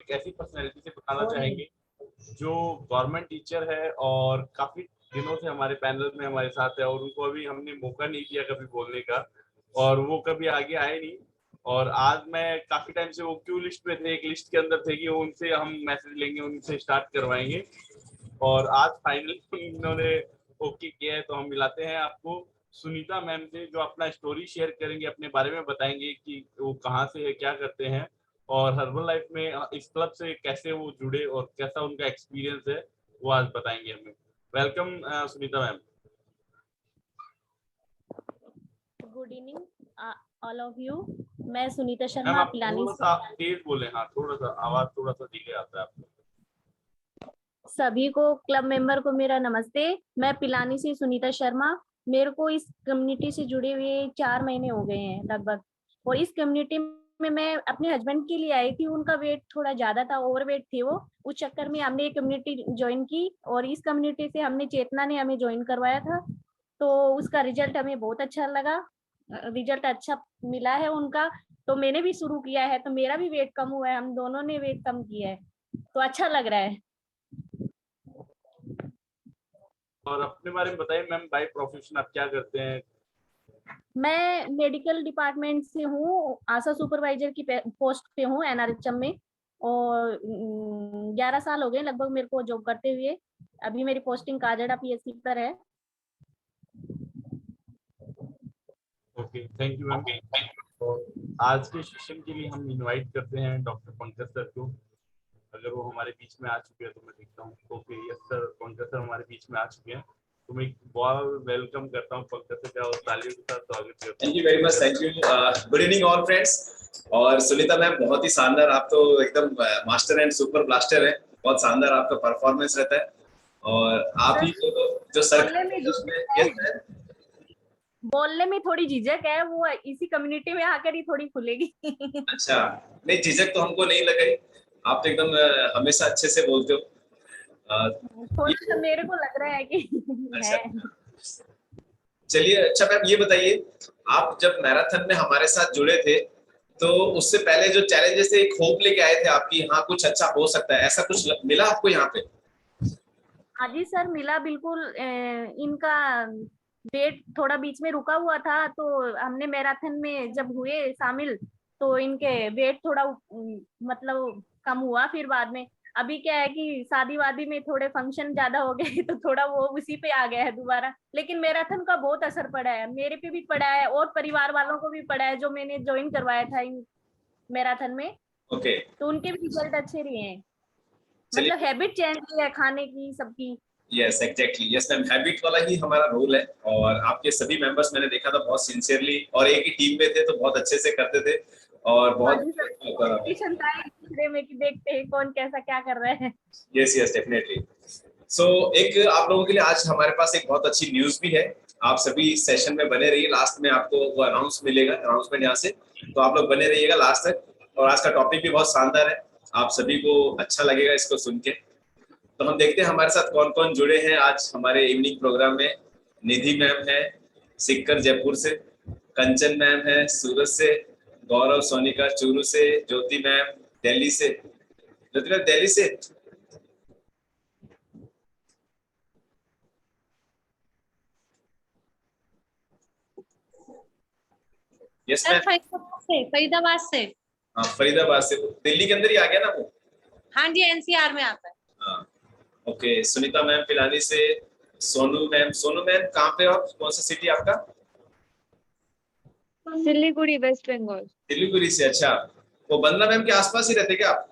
एक ऐसी पर्सनैलिटी से बताना चाहेंगे जो गवर्नमेंट टीचर है और काफी दिनों से हमारे पैनल में हमारे साथ है, और उनको अभी हमने मौका नहीं दिया कभी बोलने का, और वो कभी आगे आए नहीं। और आज मैं काफी टाइम से वो क्यू लिस्ट में थे, एक लिस्ट के अंदर थे कि वो उनसे हम मैसेज लेंगे, उनसे स्टार्ट करवाएंगे, और आज फाइनली उन्होंने ओके किया है। तो हम मिलाते हैं आपको सुनीता मैम से, जो अपना स्टोरी शेयर करेंगे, अपने बारे में बताएंगे कि वो कहाँ से है, क्या करते हैं, और हर्बल लाइफ में इस क्लब से कैसे वो जुड़े और कैसा उनका एक्सपीरियंस है, वो आज बताएंगे हमें। Welcome Sunita ma'am. Good evening all of you. मैं सुनीता मैम शर्मा आप पिलानी थोड़ा सा तेज बोले, हाँ थोड़ा सा आवाज थोड़ा सा धीरे आता है आपको। सभी को क्लब मेंबर को मेरा नमस्ते। मैं पिलानी से सुनीता शर्मा। मेरे को इस कम्युनिटी से जुड़े हुए 4 महीने हो गए हैं लगभग, और इस कम्युनिटी में मैं अपने हस्बैंड के लिए आई थी। उनका वेट थोड़ा ज्यादा था, ओवरवेट थे वो, उस चक्कर में हमने ये कम्युनिटी ज्वाइन की, और इस कम्युनिटी से हमने चेतना ने हमें ज्वाइन करवाया था। तो उसका रिजल्ट हमें बहुत अच्छा लगा, रिजल्ट अच्छा मिला है उनका। तो मैंने भी शुरू किया है, तो मेरा भी वेट कम हुआ है, हम दोनों ने वेट कम किया है, तो अच्छा लग रहा है। और अपने बारे में बताइए मैम, बाय प्रोफेशन आप क्या करते हैं? मैं मेडिकल डिपार्टमेंट से हूँ, आशा सुपरवाइजर की पोस्ट पे हूँ एनआरएचएम में, और 11 साल हो गए लगभग मेरे को जॉब करते हुए। अभी मेरी पोस्टिंग काजड़ा पीएससी पर है। Okay, thank you ma'am. तो आज के सेशन के लिए हम इनवाइट करते हैं डॉक्टर पंकज सर को। अगर वो हमारे बीच में आ चुके हैं तो मैं देखता हूँ। Okay, yes sir, Pankaj sir हमारे बीच में आ चुके हैं, तो मैं एक बहुत वेलकम करता हूँ पंकज सर का, और तालियों के साथ स्वागत करता हूँ। Thank you very much, thank you. Good evening all friends. और सुनीता मैम बहुत ही शानदार, आप तो एकदम मास्टर एंड सुपर ब्लास्टर है। बहुत शानदार आपका परफॉर्मेंस रहता है, और आप ही को जो सर बोलने में थोड़ी झिझक है, वो इसी कम्युनिटी में आकर ही थोड़ी खुलेगी। अच्छा, नहीं झिझक तो हमको नहीं लगे, आप तो एकदम हमेशा अच्छे से बोलते हो। थोड़ा सा मेरे को लग रहा है कि अच्छा, है। चलिए। अच्छा मैम ये बताइए, आप जब मैराथन में हमारे साथ जुड़े थे तो उससे पहले जो चैलेंजेस थे, एक होप लेके आए थे आपकी, हाँ कुछ अच्छा हो सकता है, ऐसा कुछ मिला आपको यहाँ पे? हाँ जी सर, मिला बिल्कुल। इनका वेट थोड़ा बीच में रुका हुआ था, तो हमने मैराथन में जब हुए शामिल, तो इनके वेट थोड़ा मतलब कम हुआ। फिर बाद में अभी क्या है कि शादी वादी में थोड़े फंक्शन ज्यादा हो गए, तो थोड़ा वो उसी पे आ गया है दोबारा। लेकिन मैराथन का बहुत असर पड़ा है, मेरे पे भी पड़ा है और परिवार वालों को भी पड़ा है, जो मैंने ज्वाइन करवाया था इन मैराथन में। ओके, तो उनके भी रिजल्ट अच्छे रहे हैं, मतलब चलिए। हैबिट चेंज हुई है खाने की सबकी। Yes exactly, yes ma'am, habit वाला ही हमारा रोल है। और आपके सभी मेंबर्स मैंने देखा था बहुत सिंसियरली, और एक ही टीम में थे तो बहुत अच्छे से करते थे, और हाँ बहुत जी सर, कंपटीशन था एक दूसरे में कि देखते हैं कौन कैसा क्या कर रहा है। Yes yes definitely. सो एक आप लोगों के लिए आज हमारे पास एक बहुत अच्छी न्यूज भी है। आप सभी सेशन में बने रहिए, लास्ट में आपको वो अनाउंस मिलेगा, अनाउंसमेंट यहाँ से, तो आप लोग बने रहिएगा लास्ट तक। और आज का टॉपिक भी बहुत शानदार है, आप सभी को अच्छा लगेगा इसको सुन के। तो हम देखते हैं हमारे साथ कौन कौन जुड़े हैं आज हमारे इवनिंग प्रोग्राम में। निधि मैम है सिक्कर जयपुर से, कंचन मैम है सूरत से, गौरव सोनिका चूरू से, ज्योति मैम दिल्ली से। ज्योति मैम दिल्ली से। Yes ma'am. फरीदाबाद से। हाँ फरीदाबाद से, दिल्ली के अंदर ही आ गया ना वो। हाँ जी, एनसीआर में आता है। हाँ ओके। सुनीता मैम पिलानी से, सोनू मैम, सोनू मैम कहाँ पे हो आप, कौन सा सिटी आपका? सिलीगुड़ी वेस्ट बंगाल। सिलीगुड़ी से, अच्छा। वो बंदना मैम के आसपास ही रहते क्या आप?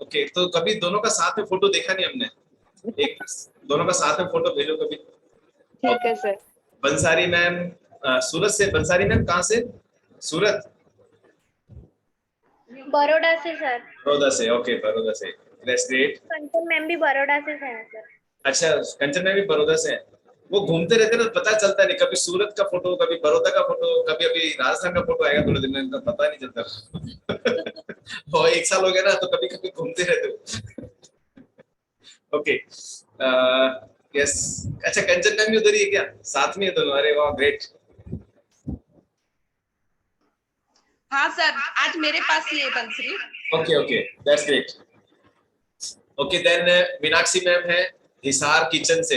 ओके, तो कभी दोनों का साथ में फोटो देखा नहीं हमने, एक दोनों का साथ में फोटो भेजो कभी। ठीक है सर। बंसारी मैम सूरत से, बंसारी मैम कहाँ से? सूरत, बड़ौदा से सर। बड़ौदा से, ओके बड़ौदा से, दैट्स ग्रेट। कंचन मैम भी बड़ौदा से हैं सर। अच्छा, कंचन मैम भी बड़ौदा से हैं। वो घूमते रहते ना, पता चलता नहीं, कभी सूरत का फोटो, कभी बड़ौदा का फोटो, कभी अभी राजस्थान का फोटो आएगा, थोड़े दिन में इनका पता नहीं चलता। और एक साल हो गया ना, तो कभी कभी घूमते रहते हो। Okay, yes. अच्छा, कंचन मैम भी उधर ही है क्या, साथ में है दोनों? अरे वाह ग्रेट। हाँ सर, आज मेरे पास ही है बंसरी। Okay, that's great. Okay then Meenakshi ma'am है हिसार किचन से,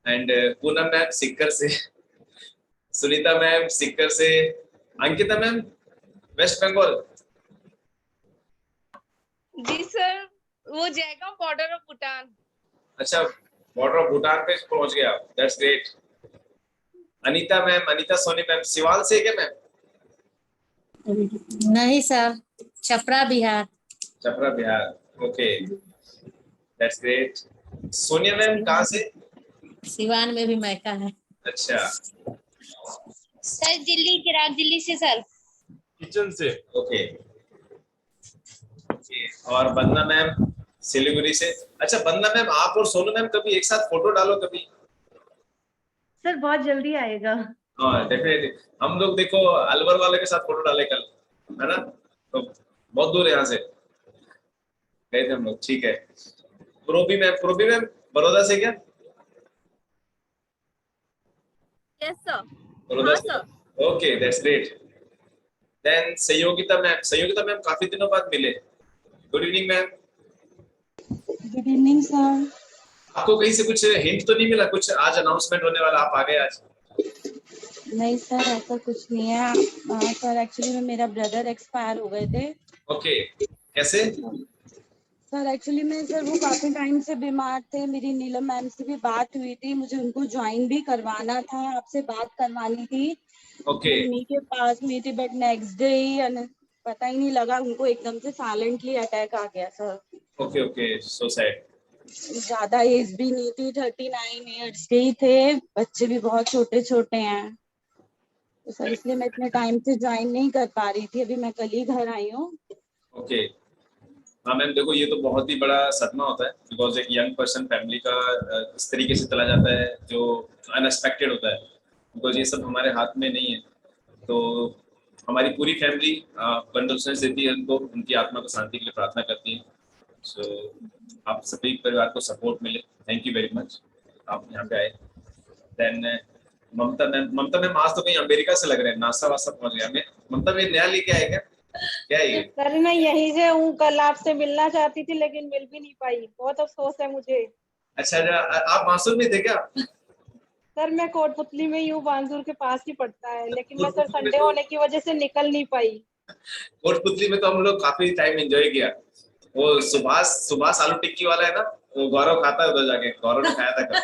एंड पूनम मैम सिक्कर से, सुनीता मैम सिक्कर से, अंकिता मैम वेस्ट बंगाल। जी सर, वो जयगांव बॉर्डर ऑफ भूटान। अच्छा, बॉर्डर ऑफ भूटान पे पहुंच गया, that's great. Anita ma'am, Anita Soni ma'am Siwan से क्या मैम? नहीं sir, Chhapra Bihar. Chhapra Bihar, okay that's great. Sonia ma'am कहाँ से? सिवान में भी मैका है। अच्छा, सर दिल्ली, चिराग दिल्ली से सर। किचन से। ओके। और बंदना मैम सिलीगुड़ी से। अच्छा बंदना मैम, आप और सोनू मैम कभी एक साथ फोटो डालो कभी। सर बहुत जल्दी आएगा। हाँ डेफिनेटली, हम लोग देखो अलवर वाले के साथ फोटो डाले कल, है ना? तो बहुत दूर है यहाँ से गए थे हम लोग, ठीक है। प्रोबी मैम बड़ौदा से क्या? Yes sir. बड़ौदा हाँ से, sir. Okay that's great. Then Sanyogita ma'am काफी दिनों बाद मिले। Good evening ma'am. Good evening sir. आपको कहीं से कुछ हिंट तो नहीं मिला, कुछ आज अनाउंसमेंट होने वाला, आप आ गए आज? नहीं सर, ऐसा कुछ नहीं है। सर एक्चुअली में मेरा ब्रदर एक्सपायर हो गए थे। ओके, कैसे? सर एक्चुअली में सर वो काफी टाइम से बीमार थे। मेरी नीलम मैम से भी बात हुई थी, मुझे उनको ज्वाइन भी करवाना था, आपसे बात करवानी थी। ओके उन्हीं के पास में थी, बट नेक्स्ट डे ही पता ही नहीं लगा, उनको एकदम से साइलेंटली अटैक आ गया सर। Okay, so sad. ज्यादा एज भी नहीं थी, 39 ईयर्स के ही थे, बच्चे भी बहुत छोटे छोटे हैं। तो सर इसलिए मैं इतने टाइम से ज्वाइन नहीं कर पा रही थी, अभी मैं कल ही घर आई हूँ। ओके, हाँ मैम देखो ये तो बहुत ही बड़ा सदमा होता है, बिकॉज एक यंग पर्सन फैमिली का इस तरीके से चला जाता है जो अनएक्सपेक्टेड होता है, बिकॉज ये सब हमारे हाथ में नहीं है। तो हमारी पूरी फैमिली कंडोलेंस देती है उनको, उनकी आत्मा को शांति के लिए प्रार्थना करती है। सो आप सभी परिवार को सपोर्ट मिले, थैंक यू वेरी मच आप यहाँ पे आए। देन ममता मैम आज तो कहीं अमेरिका से लग रहे हैं, नासा वासा पहुंच गया। मैं ममता मैम नया लेके आए क्या है ये? सर मैं यहीं से हूँ, कल आपसे मिलना चाहती थी लेकिन मिल भी नहीं पाई, बहुत अफसोस है मुझे। अच्छा, आप मासूम में थे क्या? सर मैं कोटपुतली में ही हूँ, बांसुर के पास ही पड़ता है, लेकिन मैं सर संडे होने की वजह से निकल नहीं पाई। कोटपुतली में तो हम लोग काफी टाइम एंजॉय किया। वो सुभाष आलू टिक्की वाला है ना, वो गौरव खाता है उधर जाके, गौरव ने खाया था कल।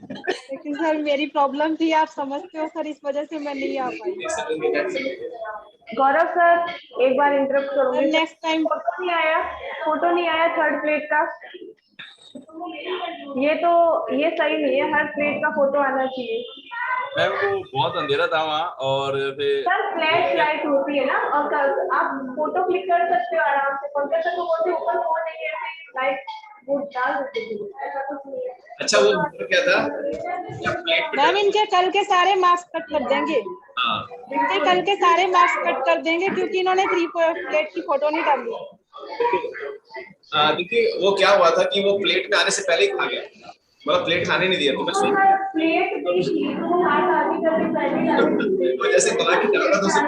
लेकिन सर मेरी प्रॉब्लम थी, आप समझते हो सर, इस वजह से मैं नहीं आ पाई। गौरव सर एक बार इंटरप्ट करूंगी। नेक्स्ट टाइम फोटो नहीं आया थर्ड प्लेट का। ये सही नहीं है, हर प्लेट का फोटो आना चाहिए। मैम वो बहुत अंधेरा था वहाँ, और फिर सर फ्लैश लाइट होती है ना, और आप फोटो क्लिक कर सकते हो आराम से। पंकज सर को बोलते ऊपर फोन नहीं है, लाइट वो डाल देते हैं, ऐसा कुछ नहीं है। अच्छा वो क्या था? मैम इनके कल के सारे मार्क्स कट कर देंगे। हाँ इनके कल के सारे मार्क्स कट कर देंगे क्योंकि इन्होंने 3 प्लेट की फोटो नहीं डाली। देखिए वो क्या हुआ था कि वो प्लेट में आने से पहले ही खा गया, मतलब प्लेट खाने नहीं दिया, तो मैं जैसे बना के डाल रहा था उसे।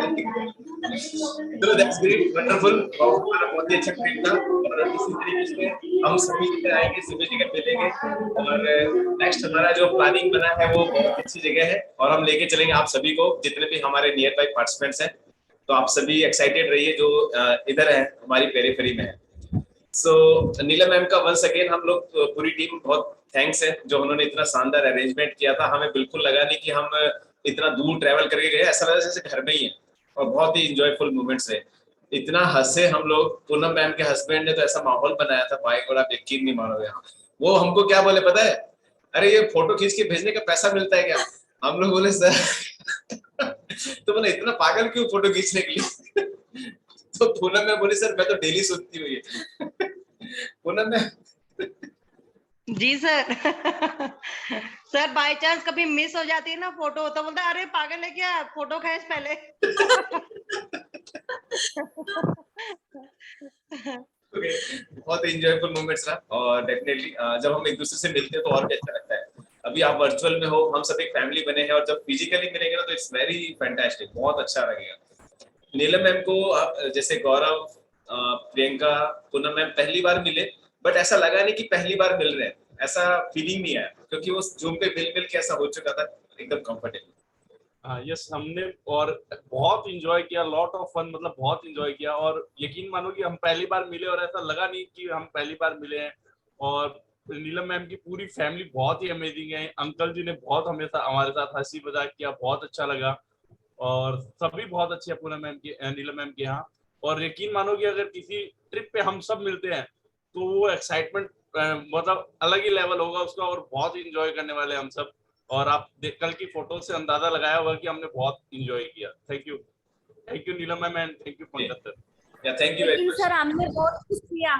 तो दैट्स ग्रेट, वंडरफुल, हमारा बहुत ही अच्छा ट्रिप था, और इसी तरीके से हम सभी जगह आएंगे, सभी जगह मिलेंगे, और नेक्स्ट हमारा जो प्लानिंग बना है वो बहुत अच्छी जगह है, और हम लेके चलेंगे आप सभी को, जितने भी हमारे नियर बाई पार्टिसिपेंट्स हैं। तो आप सभी एक्साइटेड रहिए जो इधर है, हमारी पेरीफेरी में है। सो नीलम मैम का वंस अगेन हम लोग पूरी टीम बहुत थैंक्स है, जो उन्होंने इतना शानदार अरेंजमेंट किया था। हमें बिल्कुल लगा नहीं कि हम इतना दूर ट्रैवल करके गए, ऐसा लगा जैसे घर में ही है, और बहुत ही इंजॉयफुल मोमेंट्स है। इतना हंसे हम लोग, पूनम मैम के हस्बैंड ने तो ऐसा माहौल बनाया था भाई, और आप यकीन नहीं मानोगे। वो हमको क्या बोले पता है? अरे ये फोटो खींच के भेजने का पैसा मिलता है क्या? हम लोग बोले सर तो बोले इतना पागल क्यों फोटो खींचने के लिए? तो पूनम मैम बोली सर मैं तो डेली सुनती हूँ ये। Poonam ma'am ji sir. Sir by chance कभी मिस हो जाती है ना फोटो, तो बोलता है अरे पागल है क्या, फोटो खींच पहले। बहुत इंजॉयफुल मोमेंट्स रहा, और डेफिनेटली जब हम एक दूसरे से मिलते हैं तो और भी अच्छा लगता है। अभी आप वर्चुअल में हो, हम सब एक फैमिली बने हैं, और जब फिजिकली मिलेंगे ना तो इट्स वेरी फैंटास्टिक, बहुत अच्छा लगेगा। नीलम मैम को जैसे गौरव, प्रियंका, पूनम मैम पहली बार मिले, बट ऐसा लगा नहीं कि पहली बार मिल रहे हैं, ऐसा फीलिंग नहीं आया, क्योंकि वो जूम पे मिल के ऐसा हो चुका था, एकदम कंफर्टेबल। यस, हमने और बहुत इंजॉय किया, लॉट ऑफ फन, मतलब बहुत इंजॉय किया। और यकीन मानो कि हम पहली बार मिले और ऐसा लगा नहीं कि हम पहली बार मिले हैं। और नीलम मैम की पूरी फैमिली बहुत ही अमेजिंग है। अंकल जी ने बहुत हमेशा हमारे साथ हंसी मजाक किया, बहुत अच्छा लगा। और सभी बहुत अच्छे हैं पूनम मैम के, नीलम मैम के यहाँ। और यकीन मानो कि अगर किसी ट्रिप पे हम सब मिलते हैं तो वो एक्साइटमेंट मतलब अलग ही लेवल होगा उसका, और बहुत ही इंजॉय करने वाले हम सब। और आप कल की फोटो से अंदाजा लगाया होगा कि हमने बहुत इंजॉय किया। Thank you Neelam ma'am, and thank you Pankaj sir. Thank you very लेकिन मच सर हमने बहुत कुछ किया।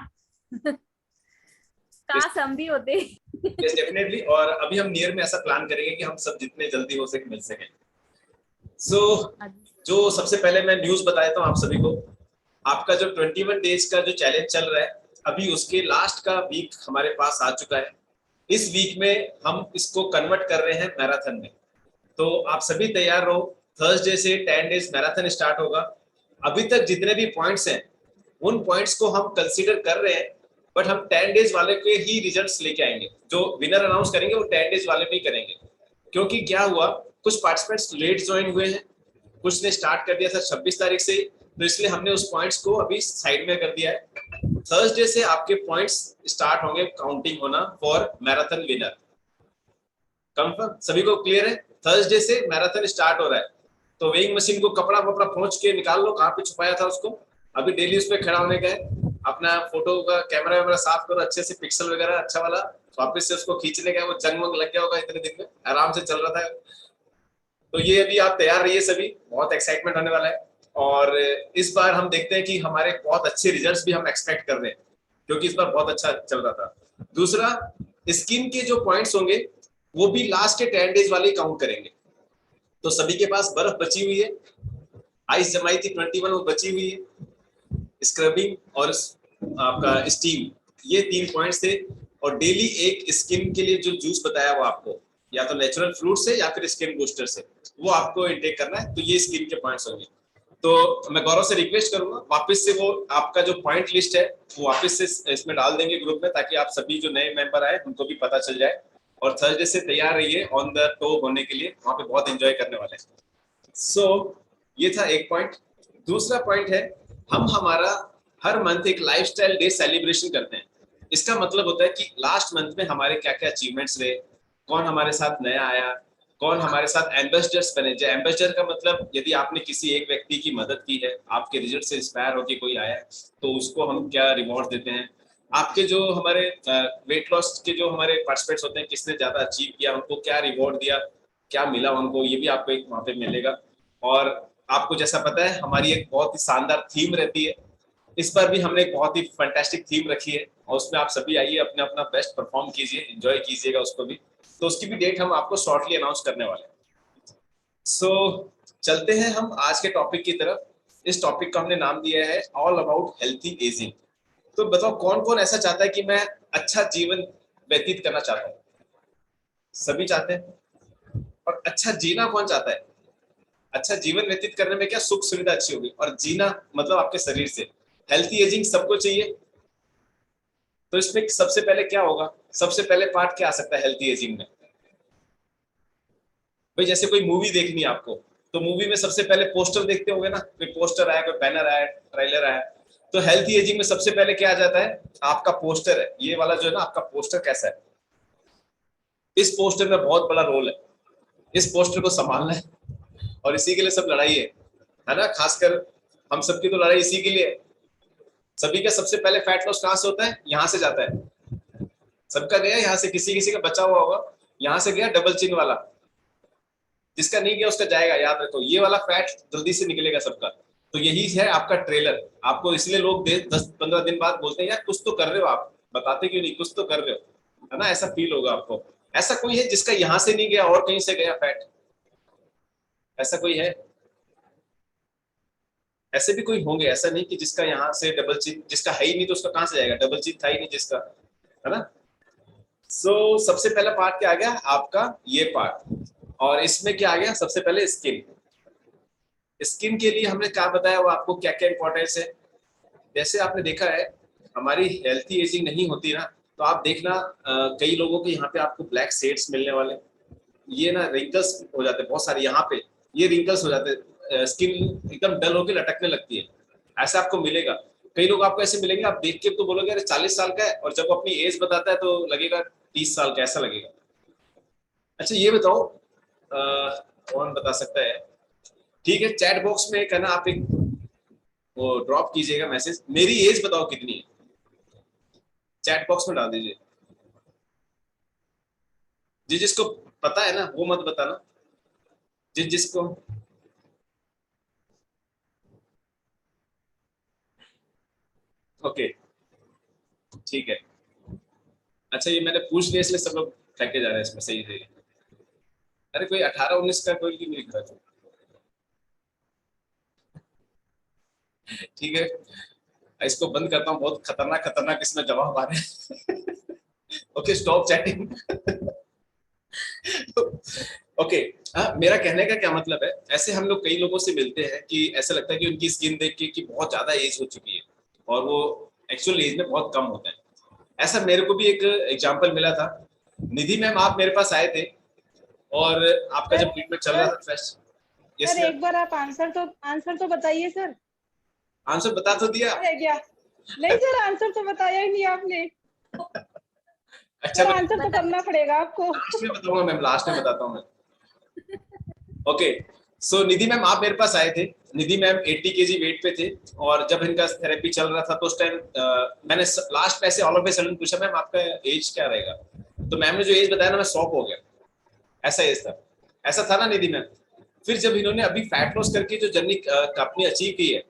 काश हम भी होते। यस डेफिनेटली, और अभी हम नियर में ऐसा प्लान करेंगे कि हम सब जितने जल्दी हो सके मिल सके। सो जो सबसे पहले मैं न्यूज बताता हूँ आप सभी को, आपका जो 21 डेज का जो चैलेंज चल रहा है, अभी उसके लास्ट का वीक हमारे पास आ चुका है। इस वीक में हम इसको कन्वर्ट कर रहे हैं मैराथन में, तो आप सभी तैयार रहो। थर्सडे से 10 डेज मैराथन स्टार्ट होगा। अभी तक जितने भी पॉइंट्स हैं उन पॉइंट्स को हम कंसीडर कर रहे हैं, बट हम 10 डेज वाले के ही रिजल्ट्स लेके आएंगे। जो विनर अनाउंस करेंगे वो 10 डेज वाले में ही करेंगे, क्योंकि क्या हुआ, कुछ पार्टिसिपेंट्स लेट ज्वाइन हुए हैं, कुछ ने स्टार्ट कर दिया था 26 तारीख से, तो इसलिए हमने उस पॉइंट्स को अभी साइड में कर दिया है। थर्सडे से आपके पॉइंट्स स्टार्ट होंगे काउंटिंग होना फॉर मैराथन विनर। कंफर्म सभी को क्लियर है? थर्सडे से मैराथन स्टार्ट हो रहा है, तो वेइंग मशीन को कपड़ा वपड़ा पहुंच के निकाल लो, कहाँ पे छुपाया था उसको। अभी डेली उस पर खड़ा होने का है, अपना फोटो का कैमरा वैमरा साफ करो अच्छे से, पिक्सल वगैरह अच्छा वाला, वापस से उसको खींचने का है। वो जंग वंग लग गया होगा इतने दिन में, आराम से चल रहा था। तो ये अभी आप तैयार रहिए सभी, बहुत एक्साइटमेंट होने वाला है। और इस बार हम देखते हैं कि हमारे बहुत अच्छे रिजल्ट्स भी हम एक्सपेक्ट कर रहे हैं, क्योंकि इस बार बहुत अच्छा चल रहा था। दूसरा, स्किन के जो पॉइंट्स होंगे वो भी लास्ट के 10 डेज वाले काउंट करेंगे। तो सभी के पास बर्फ बची हुई है, आइस जमाई थी 21 वो बची हुई है, स्क्रबिंग और आपका स्टीम, ये 3 पॉइंट्स थे। और डेली एक स्किन के लिए जो जूस बताया वो आपको या तो नेचुरल फ्रूट से या फिर स्किन बूस्टर से, वो आपको इंटेक करना है। तो ये स्किन के पॉइंट्स होंगे। तो मैं गौरव से रिक्वेस्ट करूंगा वापस से वो आपका जो पॉइंट लिस्ट है वो वापस से इसमें डाल देंगे ग्रुप में, ताकि आप सभी जो नए मेंबर आए उनको भी पता चल जाए। और थर्सडे से तैयार रहिए ऑन द टो होने के लिए, वहां पे बहुत एंजॉय करने वाले हैं। सो ये था एक पॉइंट। दूसरा पॉइंट है, हम हमारा हर मंथ एक लाइफस्टाइल डे सेलिब्रेशन करते हैं। इसका मतलब होता है कि लास्ट मंथ में हमारे क्या क्या अचीवमेंट्स रहे, कौन हमारे साथ नया आया, कौन हमारे साथ एम्बेसडर्स बने। जो एम्बेसडर का मतलब, यदि आपने किसी एक व्यक्ति की मदद की है, आपके रिजल्ट से इंस्पायर होकर कोई आया, तो उसको हम क्या रिवॉर्ड देते हैं। आपके जो हमारे वेट लॉस के जो हमारे पार्टिसिपेंट्स होते हैं, किसने ज्यादा अचीव किया, उनको क्या रिवॉर्ड दिया, क्या मिला उनको, ये भी आपको एक वहां पे मिलेगा। और आपको जैसा पता है हमारी एक बहुत ही शानदार थीम रहती है, इस बार भी हमने एक बहुत ही फैंटास्टिक थीम रखी है, और उसमें आप सभी आइए, अपना अपना बेस्ट परफॉर्म कीजिए, एंजॉय कीजिएगा उसको भी। तो उसकी भी डेट हम आपको शॉर्टली अनाउंस करने वाले हैं। सो चलते हैं हम आज के टॉपिक की तरफ। इस टॉपिक का हमने नाम दिया है ऑल अबाउट हेल्थी एजिंग। तो बताओ कौन कौन ऐसा चाहता है कि मैं अच्छा जीवन व्यतीत करना चाहता हूँ? सभी चाहते हैं। और अच्छा जीना कौन चाहता है? अच्छा जीवन व्यतीत करने में क्या सुख सुविधा अच्छी होगी, और जीना मतलब आपके शरीर से। हेल्थी एजिंग सबको चाहिए। तो इसमें सबसे पहले क्या होगा, सबसे पहले पार्ट क्या आ सकता है हेल्थी एजिंग में? भाई जैसे कोई मूवी देखनी है आपको, तो मूवी में सबसे पहले पोस्टर देखते होंगे ना, कोई पोस्टर आया, कोई बैनर आया, ट्रेलर आया। तो हेल्थी एजिंग में सबसे पहले क्या आ जाता है? आपका पोस्टर है, ये वाला जो है ना, आपका पोस्टर कैसा है। इस पोस्टर में बहुत बड़ा रोल है, इस पोस्टर को संभालना है, और इसी के लिए सब लड़ाई है ना। खासकर हम सबकी तो लड़ाई इसी के लिए। सभी का सबसे पहले फैट लॉस कहां से होता है? यहाँ से जाता है। सबका गया यहाँ से, किसी किसी का बचा हुआ होगा, यहाँ से गया डबल चिन वाला, जिसका नहीं गया उसका जाएगा। याद रखो, ये वाला फैट जल्दी से निकलेगा सबका। तो यही है आपका ट्रेलर। आपको इसलिए लोग 10-15 दिन बाद बोलते हैं यार कुछ तो कर रहे हो आप, बताते क्यों नहीं, कुछ तो कर रहे हो, है ना। ऐसा फील होगा आपको। ऐसा कोई है जिसका यहाँ से नहीं गया और कहीं से गया फैट? ऐसा कोई है? ऐसे भी कोई होंगे, ऐसा नहीं कि जिसका यहाँ से डबल चिन, जिसका है ही नहीं तो उसका कहां से जाएगा, डबल चिन था ही नहीं जिसका, है ना। सबसे पहला पार्ट क्या आ गया आपका, ये पार्ट, और इसमें क्या आ गया सबसे पहले स्किन। स्किन के लिए हमने क्या बताया, वो आपको क्या क्या इंपॉर्टेंस है। जैसे आपने देखा है हमारी हेल्थी एजिंग नहीं होती ना, तो आप देखना कई लोगों के यहाँ पे आपको ब्लैक शेड्स मिलने वाले, ये ना रिंकल्स हो जाते हैं बहुत सारे, यहाँ पे ये रिंकल्स हो जाते हैं, स्किन एकदम डल होकर लटकने लगती है, ऐसा आपको मिलेगा। कई लोग आपको ऐसे मिलेंगे, आप देख के तो बोलोगे अरे 40 साल का है, और जब अपनी एज बताता है तो लगेगा 30 साल का, ऐसा लगेगा। अच्छा ये बताओ कौन बता सकता है, ठीक है चैट बॉक्स में कहना, आप एक वो ड्रॉप कीजिएगा मैसेज, मेरी एज बताओ कितनी है, चैट बॉक्स में डाल दीजिए। जिसको पता है ना वो मत बताना, जिसको ओके ठीक है। अच्छा ये मैंने पूछ लिया इसलिए सब लोग फेंके जा रहे हैं इसमें, सही सही। अरे कोई 18-19 का कोई नहीं लिख रहा था, ठीक है इसको बंद करता हूँ, बहुत खतरनाक खतरनाक इसमें जवाब आ रहे हैं। Okay stop chatting. ओके मेरा कहने का क्या मतलब है, ऐसे हम लोग कई लोगों से मिलते हैं कि ऐसा लगता है कि उनकी स्किन देख के कि बहुत ज्यादा एज हो चुकी है, और वो एक्चुअल एज में बहुत कम होता है। ऐसा मेरे को भी एक एग्जांपल मिला था। निधि मैम आप मेरे पास आए थे, और आपका जब ट्रीटमेंट चल रहा था फेस्ट, सर एक बार आप आंसर तो बताइए सर। आंसर बता तो दिया क्या? नहीं सर आंसर तो बताया ही नहीं आपने। अच्छा आंसर तो करना पड़ेगा आपको। लास्ट में बताऊंगा मैम, लास्ट में बताता हूँ मैं। ओके सो निधि मैम आप मेरे पास आए थे, निधि मैम 80 kg वेट पे थे, और जब इनका थेरेपी चल रहा था तो उस टाइम मैंने लास्ट में ऐसे ऑल ऑफ ए सडन पूछा मैम आपका एज क्या रहेगा, तो मैम ने जो एज बताया ना मैं शॉक हो गया, ऐसा एज था, ऐसा था ना निधि मैम। फिर जब इन्होंने अभी फैट लॉस करके जो जर्नी अपनी अचीव की है,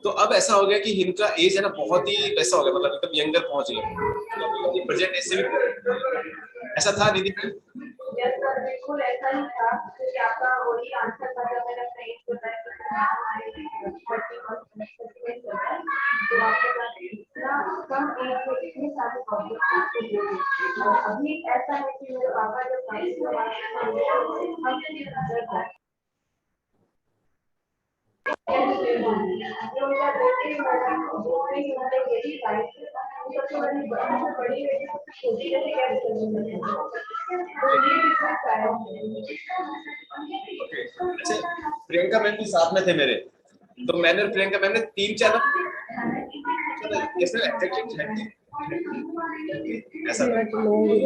तो अब ऐसा हो गया कि इनका एज है ना बहुत ही वैसा हो गया, मतलब एकदम यंगर पहुंच गया, प्रेजेंट एज से भी ऐसा था निधि मैम। बिल्कुल ऐसा ही था कि आपका वही आंसर था जब मैंने अपना एज बताया कि नाम आए 40 तो आपके इतना कम एज में इतने सारे प्रॉब्लम, और अभी ऐसा है कि मेरे पापा जब प्रियंका मैम भी साथ में थे मेरे, तो मैंने और प्रियंका मैम ने 3-4 ऐसा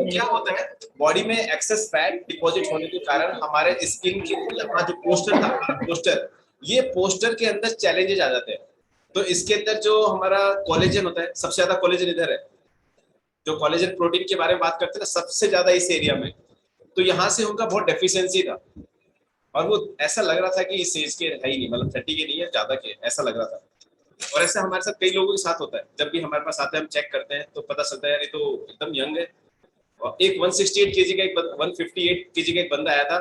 क्या होता है बॉडी में एक्सेस फैट डिपॉजिट होने के कारण हमारे स्किन के यहाँ जो पोस्टर था, पोस्टर, ये पोस्टर के अंदर चैलेंजेस आ जाते हैं। तो इसके अंदर जो हमारा कोलेजन होता है, सबसे ज्यादा कोलेजन इधर है, जो कोलेजन प्रोटीन के बारे में बात करते हैं ना सबसे ज्यादा इस एरिया में, तो यहाँ से उनका बहुत डेफिशिएंसी था, और वो ऐसा लग रहा था कि इस एज के है ही नहीं, मतलब 30 के नहीं है, ज्यादा के, ऐसा लग रहा था। और ऐसा हमारे साथ कई लोगों के साथ होता है, जब भी हमारे पास आते हैं हम चेक करते हैं तो पता चलता है यार ये तो एकदम यंग है। और एक 168 kg का एक 158 kg का एक बंदा आया था,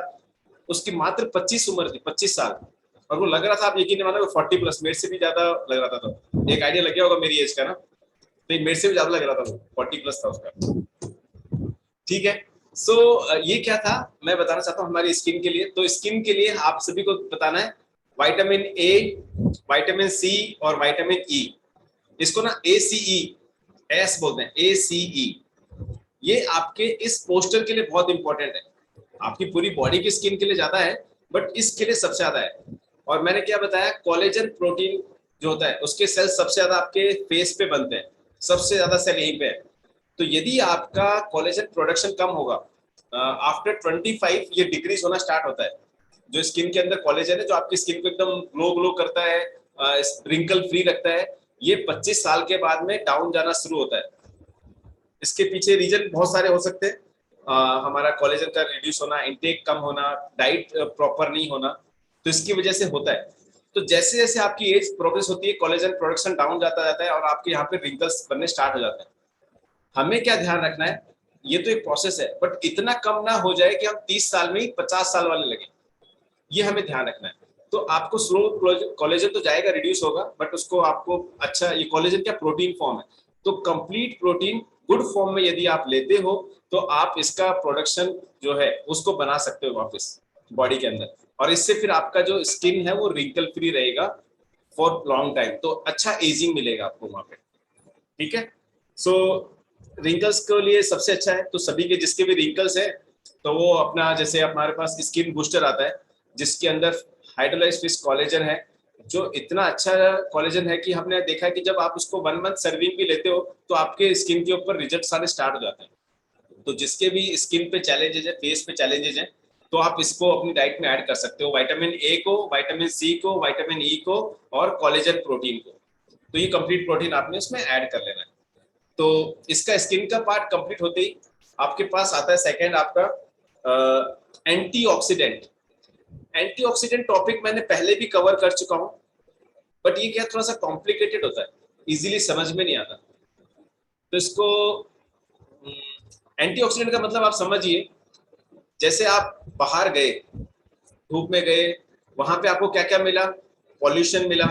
उसकी मात्र 25 उम्र थी, 25 साल, और वो लग रहा था आप यकीन नहीं मानोगे 40 प्लस, मेरे से भी ज्यादा लग रहा था। तो एक आइडिया लग गया होगा मेरी एज का ना, तो मेरे से भी ज्यादा लग रहा था, वो 40 प्लस था उसका, ठीक है। सो ये क्या था मैं बताना चाहता हूँ हमारी स्किन के लिए। तो स्किन के लिए आप सभी को बताना है विटामिन ए, विटामिन सी और विटामिन ई, इसको ना ACE एस बोलते हैं, ACE, ये आपके इस पोस्टर के लिए बहुत इंपॉर्टेंट है। आपकी पूरी बॉडी की स्किन के लिए ज्यादा है, बट इसके लिए सबसे ज्यादा है। और मैंने क्या बताया, कोलेजन प्रोटीन जो होता है उसके सेल सबसे ज्यादा आपके फेस पे बनते हैं, सबसे ज्यादा सेल यहीं पे है। तो यदि आपका कोलेजन प्रोडक्शन कम होगा, आफ्टर 25 ये डिक्रीज होना स्टार्ट होता है। जो स्किन के अंदर कोलेजन है जो आपकी स्किन को एकदम ग्लो करता है, रिंकल फ्री रखता है, ये 25 साल के बाद में डाउन जाना शुरू होता है। इसके पीछे रीजन बहुत सारे हो सकते हैं, हमारा कोलेजन का रिड्यूस होना, इंटेक कम होना, डाइट प्रॉपर नहीं होना, तो इसकी वजह से होता है। तो जैसे जैसे आपकी एज प्रोग्रेस होती है कोलेजन प्रोडक्शन डाउन जाता जाता है, और आपके यहाँ पे रिंकल्स बनने स्टार्ट हो जाते हैं। हमें क्या ध्यान रखना है, ये तो एक प्रोसेस है, बट इतना कम ना हो जाए कि हम 30 साल में ही 50 साल वाले लगे, ये हमें ध्यान रखना है। तो आपको स्लो कोलेजन तो जाएगा, रिड्यूस होगा, बट उसको आपको अच्छा, ये कोलेजन क्या प्रोटीन फॉर्म है, तो कंप्लीट प्रोटीन गुड फॉर्म में यदि आप लेते हो तो आप इसका प्रोडक्शन जो है उसको बना सकते हो वापस बॉडी के अंदर, और इससे फिर आपका जो स्किन है वो रिंकल फ्री रहेगा फॉर लॉन्ग टाइम, तो अच्छा एजिंग मिलेगा आपको वहां पे। ठीक है, सो रिंकल्स के लिए सबसे अच्छा है, तो सभी के जिसके भी रिंकल्स है तो वो अपना, जैसे हमारे पास स्किन बूस्टर आता है जिसके अंदर हाइड्रोलाइज्ड फिश कोलेजन है, जो इतना अच्छा कोलेजन है कि हमने देखा है कि जब आप उसको 1 मंथ सर्विंग भी लेते हो तो आपके स्किन के ऊपर रिजल्ट सारे स्टार्ट हो जाते हैं। तो जिसके भी स्किन पे चैलेंजेस है, फेस पे चैलेंजेस हैं, तो आप इसको अपनी डाइट में ऐड कर सकते हो, विटामिन ए को, विटामिन सी को, विटामिन ई को और कोलेजन प्रोटीन को। तो ये कंप्लीट प्रोटीन आपने इसमें ऐड कर लेना है। तो इसका स्किन का पार्ट कंप्लीट होते ही आपके पास आता है सेकंड आपका एंटीऑक्सीडेंट। एंटीऑक्सीडेंट टॉपिक मैंने पहले भी कवर कर चुका हूं, बट ये क्या थोड़ा सा कॉम्प्लिकेटेड होता है, इजीली समझ में नहीं आता। तो इसको एंटीऑक्सीडेंट का मतलब आप समझिए, जैसे आप बाहर गए, धूप में गए, वहां पे आपको क्या क्या मिला, पॉल्यूशन मिला,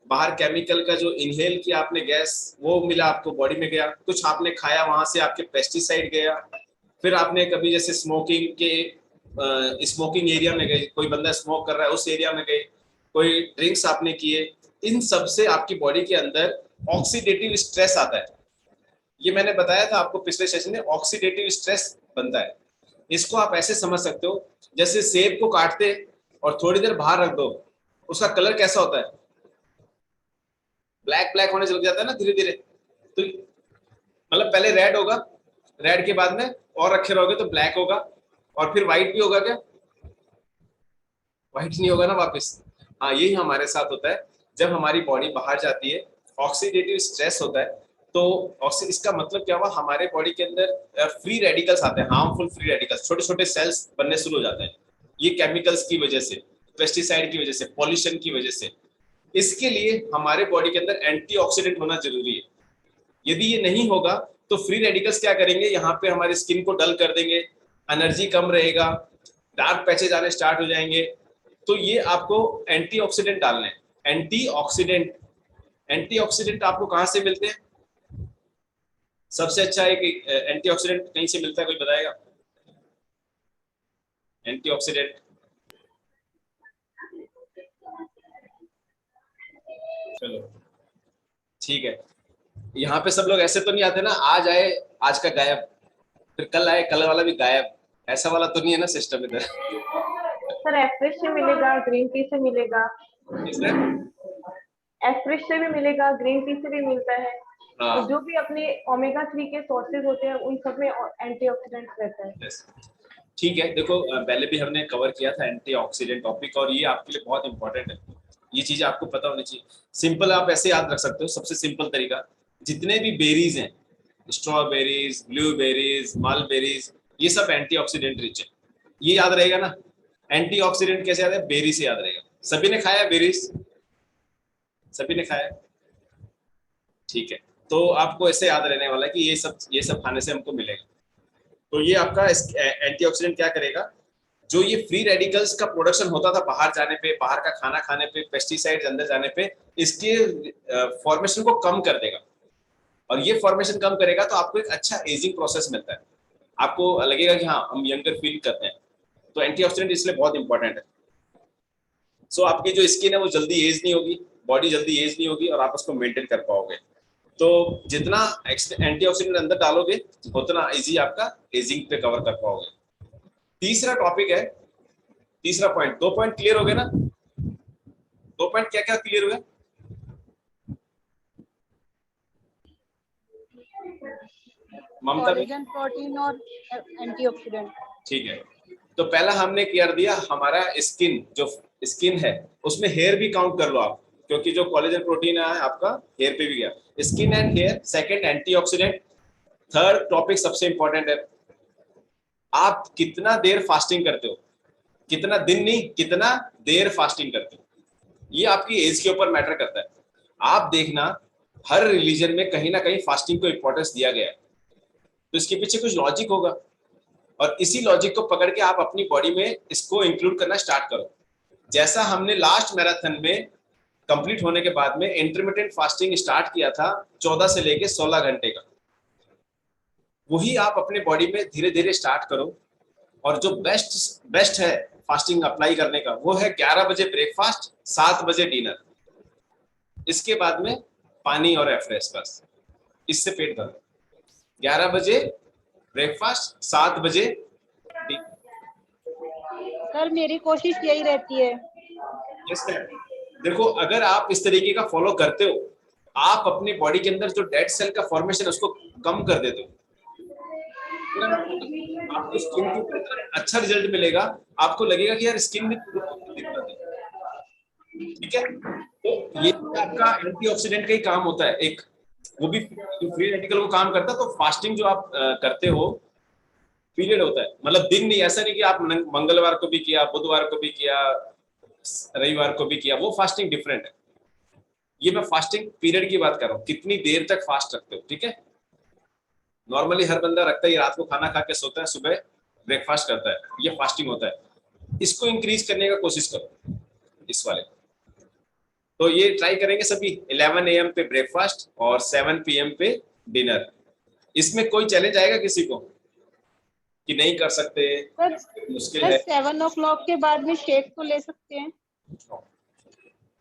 बाहर केमिकल का जो इनहेल किया आपने गैस वो मिला आपको, बॉडी में गया, कुछ आपने खाया वहां से आपके पेस्टिसाइड गया, फिर आपने कभी जैसे स्मोकिंग एरिया में गए, कोई बंदा स्मोक कर रहा है उस एरिया में गए, कोई ड्रिंक्स आपने किए, इन सब से आपकी बॉडी के अंदर ऑक्सीडेटिव स्ट्रेस आता है। ये मैंने बताया था आपको पिछले सेशन में, ऑक्सीडेटिव स्ट्रेस बनता है। इसको आप ऐसे समझ सकते हो, जैसे सेब को काटते और थोड़ी देर बाहर रख दो, उसका कलर कैसा होता है, ब्लैक ब्लैक होने लग जाता है ना धीरे धीरे। तो मतलब पहले रेड होगा, रेड के बाद में और रखे रहोगे तो ब्लैक होगा, और फिर व्हाइट भी होगा क्या, व्हाइट नहीं होगा ना वापस। हाँ, यही हमारे साथ होता है जब हमारी बॉडी बाहर जाती है, ऑक्सीडेटिव स्ट्रेस होता है। तो इसका मतलब क्या हुआ, हमारे बॉडी के अंदर फ्री रेडिकल्स आते हैं, हार्मफुल फ्री रेडिकल्स, छोटे छोटे सेल्स बनने शुरू हो जाते हैं, ये केमिकल्स की वजह से, पेस्टिसाइड की वजह से, पॉल्यूशन की वजह से। इसके लिए हमारे बॉडी के अंदर एंटीऑक्सीडेंट होना जरूरी है। यदि ये नहीं होगा तो फ्री रेडिकल्स क्या करेंगे, यहाँ पे हमारी स्किन को डल कर देंगे, एनर्जी कम रहेगा, डार्क पैचेज आने स्टार्ट हो जाएंगे। तो ये आपको एंटीऑक्सीडेंट डालने हैं। एंटीऑक्सीडेंट आपको कहाँ से मिलते हैं, सबसे अच्छा एक एंटीऑक्सीडेंट कहीं से मिलता है, कोई बताएगा एंटीऑक्सीडेंट? चलो ठीक है, यहाँ पे सब लोग ऐसे तो नहीं आते ना, आज आए आज का गायब, फिर कल आए कल वाला भी गायब, ऐसा वाला तो नहीं है ना सिस्टम इधर। सर एफ्रेश से मिलेगा, ग्रीन टी से मिलेगा, एफ्रेश से भी मिलेगा, ग्रीन टी से भी मिलता है। तो जो भी अपने ओमेगा 3 के सोर्सेज होते हैं उन सब में एंटीऑक्सीडेंट रहता है। ठीक है, देखो पहले भी हमने कवर किया था एंटीऑक्सीडेंट टॉपिक, और ये आपके लिए बहुत इंपॉर्टेंट है, ये चीजें आपको पता होनी चाहिए। सिंपल आप ऐसे याद रख सकते हो, सबसे सिंपल तरीका, जितने भी बेरीज हैं, स्ट्रॉबेरीज, ब्लूबेरीज, मालबेरीज, ये सब एंटीऑक्सीडेंट रिच है, ये याद रहेगा ना। एंटीऑक्सीडेंट कैसे याद है, बेरी से याद रहेगा। सभी ने खाया बेरीज, सभी ने खाया, ठीक है, तो आपको ऐसे याद रहने वाला है कि ये सब खाने से हमको मिलेगा। तो ये आपका एंटीऑक्सीडेंट क्या करेगा, जो ये फ्री रेडिकल्स का प्रोडक्शन होता था बाहर जाने पे, बाहर का खाना खाने पे, पेस्टिसाइड्स अंदर जाने पे, इसके फॉर्मेशन को कम कर देगा, और ये फॉर्मेशन कम करेगा तो आपको एक अच्छा एजिंग प्रोसेस मिलता है, आपको लगेगा कि हाँ हम यंगर फील करते हैं। तो एंटीऑक्सीडेंट इसलिए बहुत इंपॉर्टेंट है। सो आपकी जो स्किन है वो जल्दी एज नहीं होगी, बॉडी जल्दी एज नहीं होगी, और आप उसको मेंटेन कर पाओगे। तो जितना एंटीऑक्सीडेंट अंदर डालोगे उतना इजी आपका एजिंग पे कवर कर पाओगे। तीसरा टॉपिक है, तीसरा पॉइंट, 2 पॉइंट क्लियर हो गए ना? 2 पॉइंट क्या क्या क्लियर हुए? ममता, कोलेजन, प्रोटीन और एंटीऑक्सीडेंट। ठीक है, तो पहला हमने कर दिया हमारा स्किन, जो स्किन है उसमें हेयर भी काउंट कर लो आप, क्योंकि जो कोलेजन प्रोटीन है आपका हेयर पे भी गया, skin and hair. Second antioxidant. Third topic सबसे इंपॉर्टेंट है, आप कितना देर फास्टिंग करते हो, कितना दिन नहीं, कितना देर फास्टिंग करते हो, ये आपकी एज के ऊपर मैटर करता है। आप देखना हर रिलीजन में कहीं ना कहीं फास्टिंग को इंपॉर्टेंस दिया गया है, तो इसके पीछे कुछ लॉजिक होगा, और इसी लॉजिक को पकड़ के आप अपनी बॉडी में इसको इंक्लूड करना स्टार्ट करो। जैसा हमने लास्ट मैराथन में कंप्लीट होने के बाद में इंटरमिटेंट फास्टिंग स्टार्ट किया था 14 से लेके 16 घंटे का, वही आप अपने बॉडी में धीरे धीरे स्टार्ट करो। और जो बेस्ट है फास्टिंग अप्लाई करने का वो है 11 बजे ब्रेकफास्ट, 7 बजे डिनर, इसके बाद में पानी और एफ्रेश, बस इससे पेट भर। 11 बजे ब्रेकफास्ट, 7 बजे डिनर। सर मेरी कोशिश यही रहती है। यस देखो, अगर आप इस तरीके का फॉलो करते हो, आप अपनी बॉडी के अंदर जो डेड सेल का फॉर्मेशन है उसको कम कर देते हो, आपको स्किन के ऊपर अच्छा रिजल्ट मिलेगा। आपको लगेगा कि यार स्किन में दिक्कत है, ठीक है। तो ये आपका एंटीऑक्सीडेंट का ही काम होता है एक, वो भी फ्री रेडिकल को काम करता है। तो फास्टिंग जो आप करते हो, पीरियड होता है, मतलब दिन नहीं, ऐसा नहीं कि आप मंगलवार को भी किया, बुधवार को भी किया, रविवार को भी किया, वो फास्टिंग डिफरेंट है। ये मैं फास्टिंग पीरियड की बात कर रहा हूँ, कितनी देर तक फास्ट रखते हो, ठीक है। नॉर्मली हर बंदा रखता है, रात को खाना खा के सोता है, सुबह ब्रेकफास्ट करता है, ये फास्टिंग होता है। इसको इंक्रीज करने का कोशिश करो, इस वाले। तो ये ट्राई करेंगे सभी, 11 AM पे ब्रेकफास्ट और 7 PM पे डिनर। इसमें कोई चैलेंज आएगा किसी को कि नहीं कर सकते, मुश्किल है? 7 o'clock के बाद में शेक तो ले सकते हैं।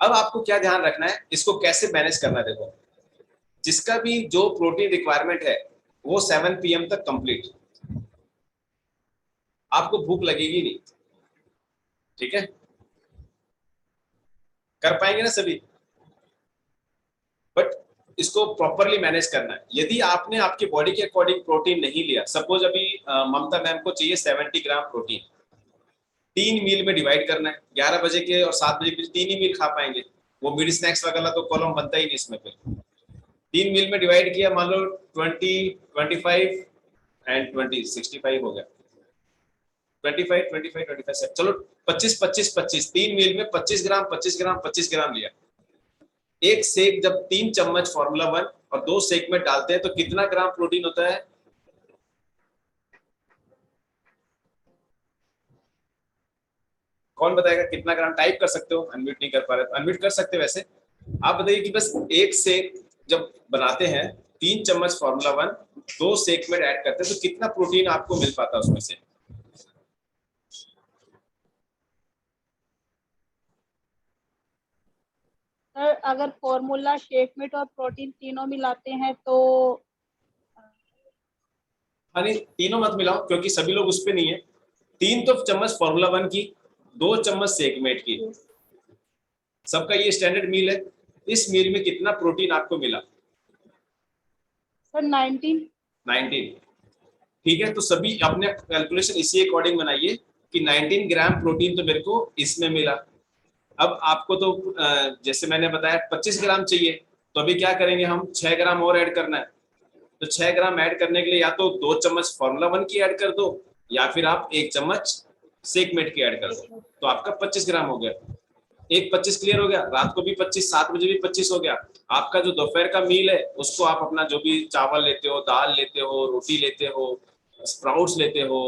अब आपको क्या ध्यान रखना है, इसको कैसे मैनेज करना है। देखो, जिसका भी जो प्रोटीन रिक्वायरमेंट है वो 7 PM तक कंप्लीट, आपको भूख लगेगी नहीं, ठीक है। कर पाएंगे ना सभी? बट इसको प्रॉपरली मैनेज करना है। यदि आपने आपकी बॉडी के अकॉर्डिंग प्रोटीन नहीं लिया, सपोज अभी ममता मैम को चाहिए 70 ग्राम प्रोटीन, 3 मील में डिवाइड करना है। 11 बजे के और 7 बजे के 3 ही मील खा पाएंगे, वो मिड स्नैक्स वगैरह तो कॉलम बनता ही नहीं इसमें। फिर 3 मील में डिवाइड किया, मान लो 20, 25 एंड 20, 65 हो गया। 25, 25, 25, चलो 25, 25, 25, 3 मील में 25 ग्राम, 25 ग्राम, 25 ग्राम लिया। एक सेक जब 3 चम्मच फॉर्मूला 1 और 2 सेक में डालते हैं तो कितना ग्राम प्रोटीन होता है? कौन बताएगा कितना ग्राम? टाइप कर सकते हो, अनम्यूट नहीं कर पा रहे तो अनम्यूट कर सकते हो। वैसे आप बताइए कि बस एक सेक जब बनाते हैं, 3 चम्मच फॉर्मूला 1 2 सेक में ऐड करते हैं तो कितना प्रोटीन आपको मिल पाता है उसमें से? सर अगर फॉर्मूला, शेक मिट और प्रोटीन तीनों मिलाते हैं तो नहीं, तीनों मत मिलाओ क्योंकि सभी लोग उस पे नहीं है। 3 तो चम्मच फॉर्मूला 1 की, 2 चम्मच सेकमेट की, सबका ये स्टैंडर्ड मील है। इस मील में कितना प्रोटीन आपको मिला? सर 19। ठीक है, तो सभी अपने कैलकुलेशन इसी अकॉर्डिंग बनाइए कि 19 ग्राम प्रोटीन तो मेरे को इसमें मिला। अब आपको तो जैसे मैंने बताया 25 ग्राम चाहिए, तो अभी क्या करेंगे हम, 6 ग्राम और ऐड करना है। तो 6 ग्राम ऐड करने के लिए या तो 2 चम्मच फॉर्मूला 1 की ऐड कर दो या फिर आप 1 चम्मच सेकमेट की ऐड कर दो, तो आपका 25 ग्राम हो गया। एक 25 क्लियर हो गया, रात को भी 25, 7 बजे भी 25 हो गया। आपका जो दोपहर का मील है उसको आप अपना जो भी चावल लेते हो, दाल लेते हो, रोटी लेते हो, स्प्राउट्स लेते हो,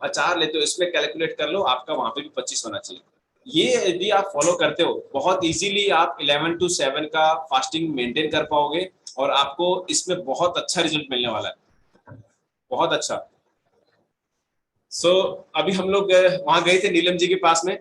अचार लेते हो, इसमें कैलकुलेट कर लो, आपका वहां पे भी 25 होना चाहिए। ये यदि आप फॉलो करते हो, बहुत इजीली आप 11 to 7 का फास्टिंग मेंटेन कर पाओगे और आपको इसमें बहुत अच्छा रिजल्ट मिलने वाला है, बहुत अच्छा। अभी हम लोग वहां गए थे नीलम जी के पास में,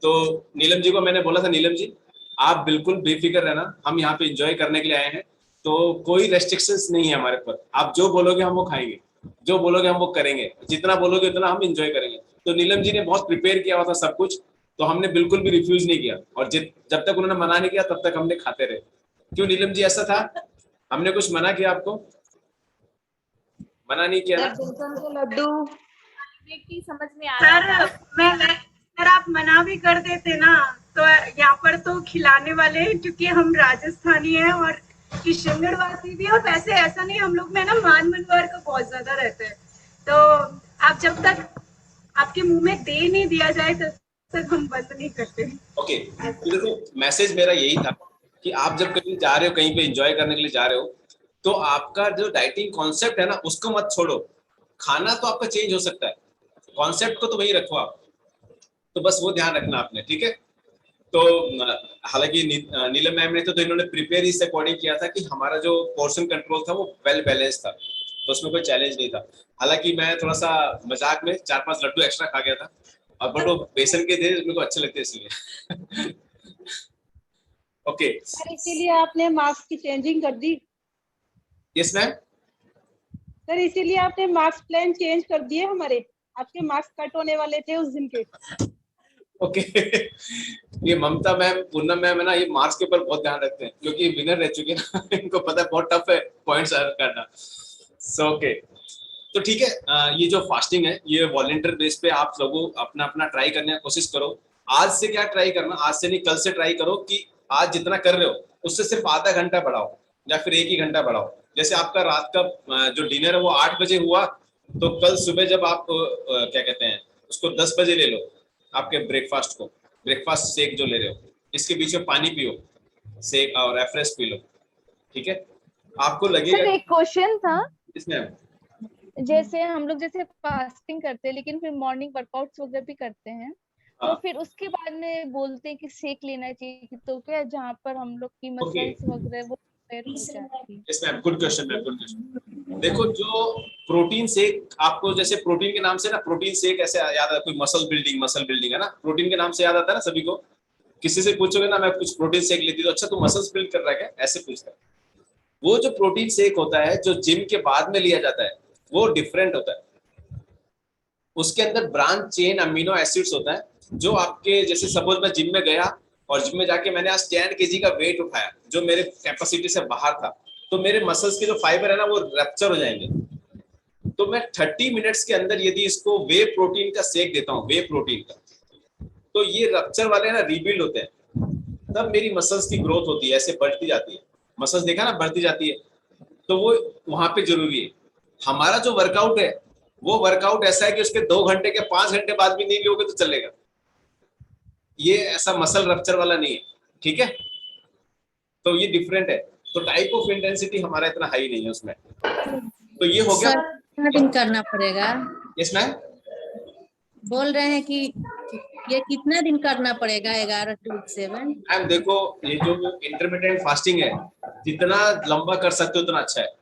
तो नीलम जी को मैंने बोला था, नीलम जी आप बिल्कुल बेफिक्र रहना, हम यहाँ पे एंजॉय करने के लिए आए हैं, तो कोई रेस्ट्रिक्शंस नहीं है हमारे पर। आप जो बोलोगे हम वो खाएंगे, जो बोलोगे हम वो करेंगे, जितना बोलोगे उतना हम एंजॉय करेंगे। तो नीलम जी ने बहुत प्रिपेयर किया हुआ था सब कुछ, तो हमने बिल्कुल भी रिफ्यूज नहीं किया, और जब तक उन्होंने मना नहीं किया तब तक हमने खाते रहे। क्यों नीलम जी, ऐसा था? हमने कुछ मना किया आपको? मना नहीं किया ना? लड्डू समझ में आ रहा है। अगर आप मना भी कर देते ना तो यहाँ पर तो खिलाने वाले हैं, क्योंकि हम राजस्थानी हैं और किशनगढ़ भी, और वैसे ऐसा नहीं, हम लोग में ना मान मनवार का बहुत ज्यादा रहता है। तो आप जब तक आपके मुंह में दे नहीं दिया जाए तब तक हम बंद नहीं करते। ओके, तो देखो मैसेज मेरा यही था कि आप जब कहीं जा रहे हो, कहीं पे एंजॉय करने के लिए जा रहे हो, तो आपका जो डाइटिंग कॉन्सेप्ट है ना उसको मत छोड़ो। खाना तो आपका चेंज हो सकता है, कॉन्सेप्ट को तो वही रखो आप, तो बस वो ध्यान रखना आपने, ठीक है। तो हालांकि नीलम मैम ने तो इन्होंने प्रिपेयर इस अकॉर्डिंग किया था कि हमारा जो पोर्शन कंट्रोल था वो वेल बैलेंस था, तो उसमें कोई चैलेंज नहीं था। हालांकि मैं थोड़ा सा मजाक में 4-5 लड्डू एक्स्ट्रा खा गया था, और बट वो बेसन के थे, मेरे को अच्छे लगते इसलिए। ओके सर इसीलिए आपने मार्क्स की चेंजिंग कर दी? Yes ma'am. सर इसीलिए आपने मार्क्स प्लान चेंज कर दिए हमारे, आपके मार्क्स कट होने वाले थे उस दिन के। ओके ये ममता मैम, पूनम मैम है ना, ये मार्क्स के ऊपर बहुत ध्यान रखते हैं क्योंकि विनर रह चुके हैं ना। इनको पता है बहुत टफ है पॉइंट्स अर्न करना। सो ओके, तो ठीक है, ये जो फास्टिंग है ये वॉलंटियर बेस पे आप लोगों अपना अपना ट्राई करने की कोशिश करो। आज से क्या ट्राई करना, आज से नहीं कल से ट्राई करो कि आज जितना कर रहे हो उससे सिर्फ आधा घंटा बढ़ाओ या फिर 1 ही घंटा बढ़ाओ। जैसे आपका रात का जो डिनर है वो 8 बजे हुआ, तो कल सुबह जब आप क्या कहते हैं उसको 10 बजे ले लो, आपके ब्रेकफास्ट को, ब्रेकफास्ट शेक जो ले रहे हो, इसके बीच में पानी पियो शेक और एफ्रेश पी लो, ठीक है? आपको लगेगा। सर एक क्वेश्चन था, इसमें जैसे हम लोग जैसे फास्टिंग करते हैं लेकिन फिर मॉर्निंग वर्कआउट्स वगैरह भी करते हैं, तो फिर उसके बाद में बोलते हैं कि शेक लेना चाहिए, तो क्या जहाँ पर हम लोग की मसल्स वगैरह वो हो जाती है? Yes ma'am, good question ma'am, good question. देखो जो प्रोटीन शेक, आपको जैसे प्रोटीन के नाम से ना प्रोटीन शेक ऐसे याद आता है, कोई मसल बिल्डिंग है ना, प्रोटीन के नाम से याद आता है ना सभी को। किसी से पूछोगे ना मैं कुछ प्रोटीन शेक लेती तो अच्छा तू मसल्स बिल्ड कर रहा है क्या, ऐसे पूछता है। वो जो प्रोटीन शेक होता है जो जिम के बाद में लिया जाता है वो डिफरेंट होता है। उसके अंदर ब्रांच चेन अमीनो एसिड्स होता है, जो आपके जैसे सपोज मैं जिम में गया और जिम में जाके मैंने आज 10 kg का वेट उठाया जो मेरे कैपेसिटी से बाहर था, तो मेरे मसल्स के जो फाइबर है ना वो रप्चर हो जाएंगे। तो मैं 30 मिनट्स के अंदर यदि इसको वे प्रोटीन का शेक देता हूँ, वे प्रोटीन का, तो ये रप्चर वाले ना रिबिल्ड होते हैं, तब मेरी मसल्स की ग्रोथ होती है, ऐसे बढ़ती जाती है मसल्स, देखा ना बढ़ती जाती है। तो वो वहां पे जरूरी है। हमारा जो वर्कआउट है वो वर्कआउट ऐसा है कि उसके 2 घंटे के 5 घंटे बाद भी नहीं लोगे तो चलेगा, ये ऐसा मसल रप्चर वाला नहीं है, ठीक है? तो ये डिफरेंट है। तो टाइप ऑफ इंटेंसिटी हमारा इतना हाई नहीं है उसमें। तो ये हो गया। कितना दिन करना पड़ेगा? यस मैम, बोल रहे हैं कि ये कितना दिन करना पड़ेगा? 11 to 7? मैम देखो ये जो इंटरमिटेंट फास्टिंग है, जितना लंबा कर सकते हो उतना अच्छा है।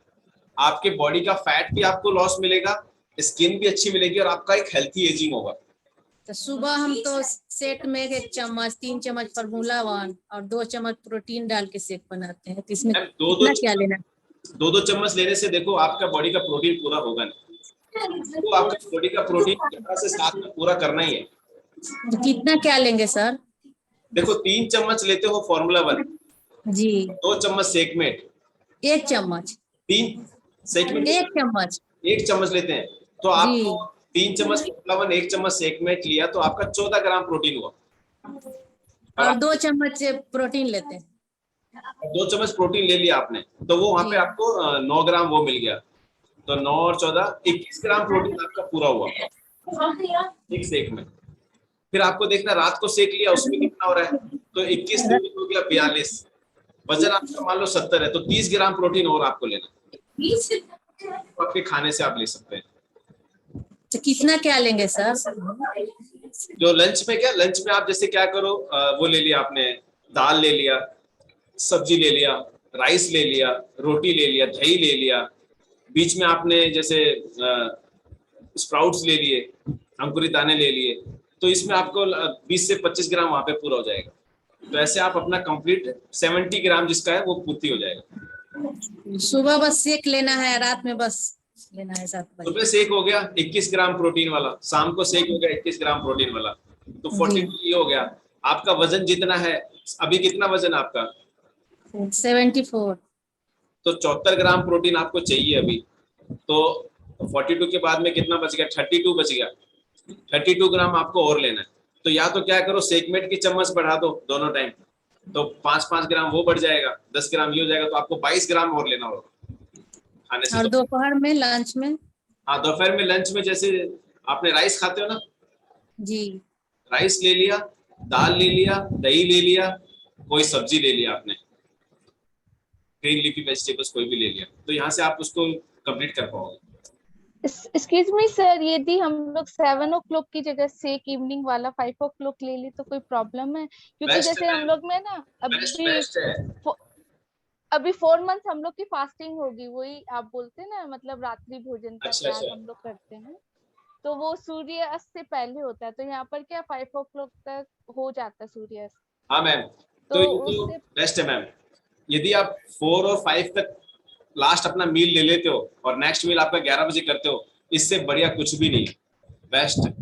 आपके बॉडी का फैट भी आपको लॉस मिलेगा, स्किन भी अच्छी मिलेगी और आपका एक हेल्थी एजिंग होगा। तो सुबह हम तो सेक में 1 चम्मच 3 चम्मच फार्मूला 1 और 2 चम्मच प्रोटीन डाल के सेक बनाते हैं, तो इसमें कितना क्या लेना? 2-2 चम्मच लेने से देखो आपका बॉडी का प्रोटीन पूरा होगा नहीं, तो आपका बॉडी का प्रोटीन से साथ में पूरा करना ही है। तो कितना क्या लेंगे सर? देखो 3 चम्मच लेते हो फार्मूला 1 जी, 2 चम्मच सेकमेट, 1 चम्मच 3 सेकमेट 1 चम्मच 1 चम्मच लेते हैं, तो आपको 3 चम्मच फार्मूला 1 1 चम्मच सेकमेट लिया तो आपका 14 ग्राम प्रोटीन हुआ। और 2 चम्मच प्रोटीन लेते हैं, 2 चम्मच प्रोटीन ले लिया आपने, तो वो वहां पे आपको 9 ग्राम वो मिल गया, तो 9 और 14 21 ग्राम प्रोटीन आपका पूरा हुआ एक सेक में। फिर आपको देखना रात को सेक लिया उसमें कितना हो रहा है, तो 21 हो गया 42, वजन आपका मान लो 70 है, तो 30 ग्राम प्रोटीन और आपको लेना, आपके खाने से आप ले सकते हैं। तो कितना क्या लेंगे सर? जो लंच में, क्या लंच में आप जैसे क्या करो, वो ले लिया आपने, दाल ले लिया, सब्जी ले लिया, राइस ले लिया, रोटी ले लिया, दही ले लिया, बीच में आपने जैसे स्प्राउट्स ले लिए, अंकुरित दाने ले लिए, तो इसमें आपको 20 से 25 ग्राम वहां पे पूरा हो जाएगा। तो ऐसे आप अपना कंप्लीट 70 ग्राम जिसका है वो पूर्ति हो जाएगा। सुबह बस सेक लेना है, रात में बस लेना है 7 बजे। सुबह सेक हो गया 21 ग्राम प्रोटीन वाला, शाम को सेक हो गया 21 ग्राम प्रोटीन वाला, तो 42 ये हो गया। आपका वजन जितना है, अभी कितना वजन आपका? 74। तो 74 ग्राम प्रोटीन आपको चाहिए अभी, तो 42 के बाद में कितना बच गया? 32 बच गया। 32 ग्राम आपको और लेना है, तो या तो क्या करो सेगमेंट की चम्मच बढ़ा दो दोनों टाइम, तो 5-5 ग्राम वो बढ़ जाएगा, 10 ग्राम ये हो जाएगा, तो आपको 22 ग्राम और लेना होगा खाने से। और दोपहर में लंच में? हाँ दोपहर में लंच में जैसे आपने राइस खाते हो ना जी, राइस ले लिया, दाल ले लिया, दही ले लिया, कोई सब्जी ले लिया आपने, ग्रीन लीफी वेजिटेबल्स कोई भी ले लिया, तो यहाँ से आप उसको कंप्लीट कर पाओगे। एक्सक्यूज मी सर, यदि हम लोग 7 o'clock की जगह से इवनिंग वाला 5 o'clock ले ली तो कोई प्रॉब्लम है? क्योंकि जैसे हम लोग में ना अभी अभी 4 मंथ हम लोग की फास्टिंग होगी, वही आप बोलते हैं ना, मतलब रात्रि भोजन का अच्छा, त्याग अच्छा। हम लोग करते हैं, तो वो सूर्यास्त से पहले होता है। तो यहाँ पर क्या 5 o'clock तक हो जाता है सूर्यास्त। हाँ मैम, तो तो ये तो उससे बेस्ट है मैम। यदि आप 4 और 5 तक लास्ट अपना मील ले लेते हो और नेक्स्ट मील आपका 11 बजे करते हो, इससे बढ़िया कुछ भी नहीं, बेस्ट।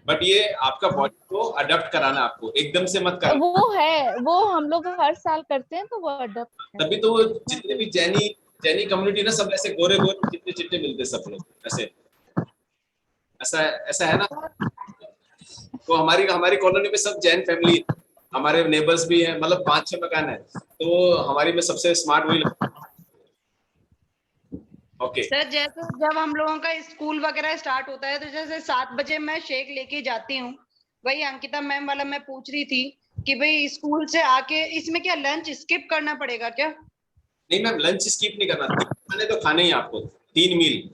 बट ये आपका बॉडी को अडॉप्ट कराना, आपको एकदम से मत करना। वो हम लोग हर साल करते हैं, तो वो अडॉप्ट तभी तो वो जितने भी जैनी कम्युनिटी ना, सब ऐसे गोरे गोरे चिट्टे चिट्टे मिलते सब लोग ऐसे, ऐसा ऐसा है ना। तो हमारी कॉलोनी में सब जैन फैमिली है, हमारे नेबर्स भी हैं, मतलब 5-6 मकान है, तो हमारी में सबसे स्मार्ट वही लगता है। ओके सर, जैसे जब हम लोगों का स्कूल वगैरह स्टार्ट होता है, तो जैसे 7 बजे मैं शेक लेके जाती हूँ, वही अंकिता मैम वाला मैं पूछ रही थी कि भाई स्कूल से आके इसमें क्या लंच स्किप करना पड़ेगा क्या? नहीं मैम, लंच स्किप नहीं करना, 3 खाने तो खाने ही आपको, 3 मील।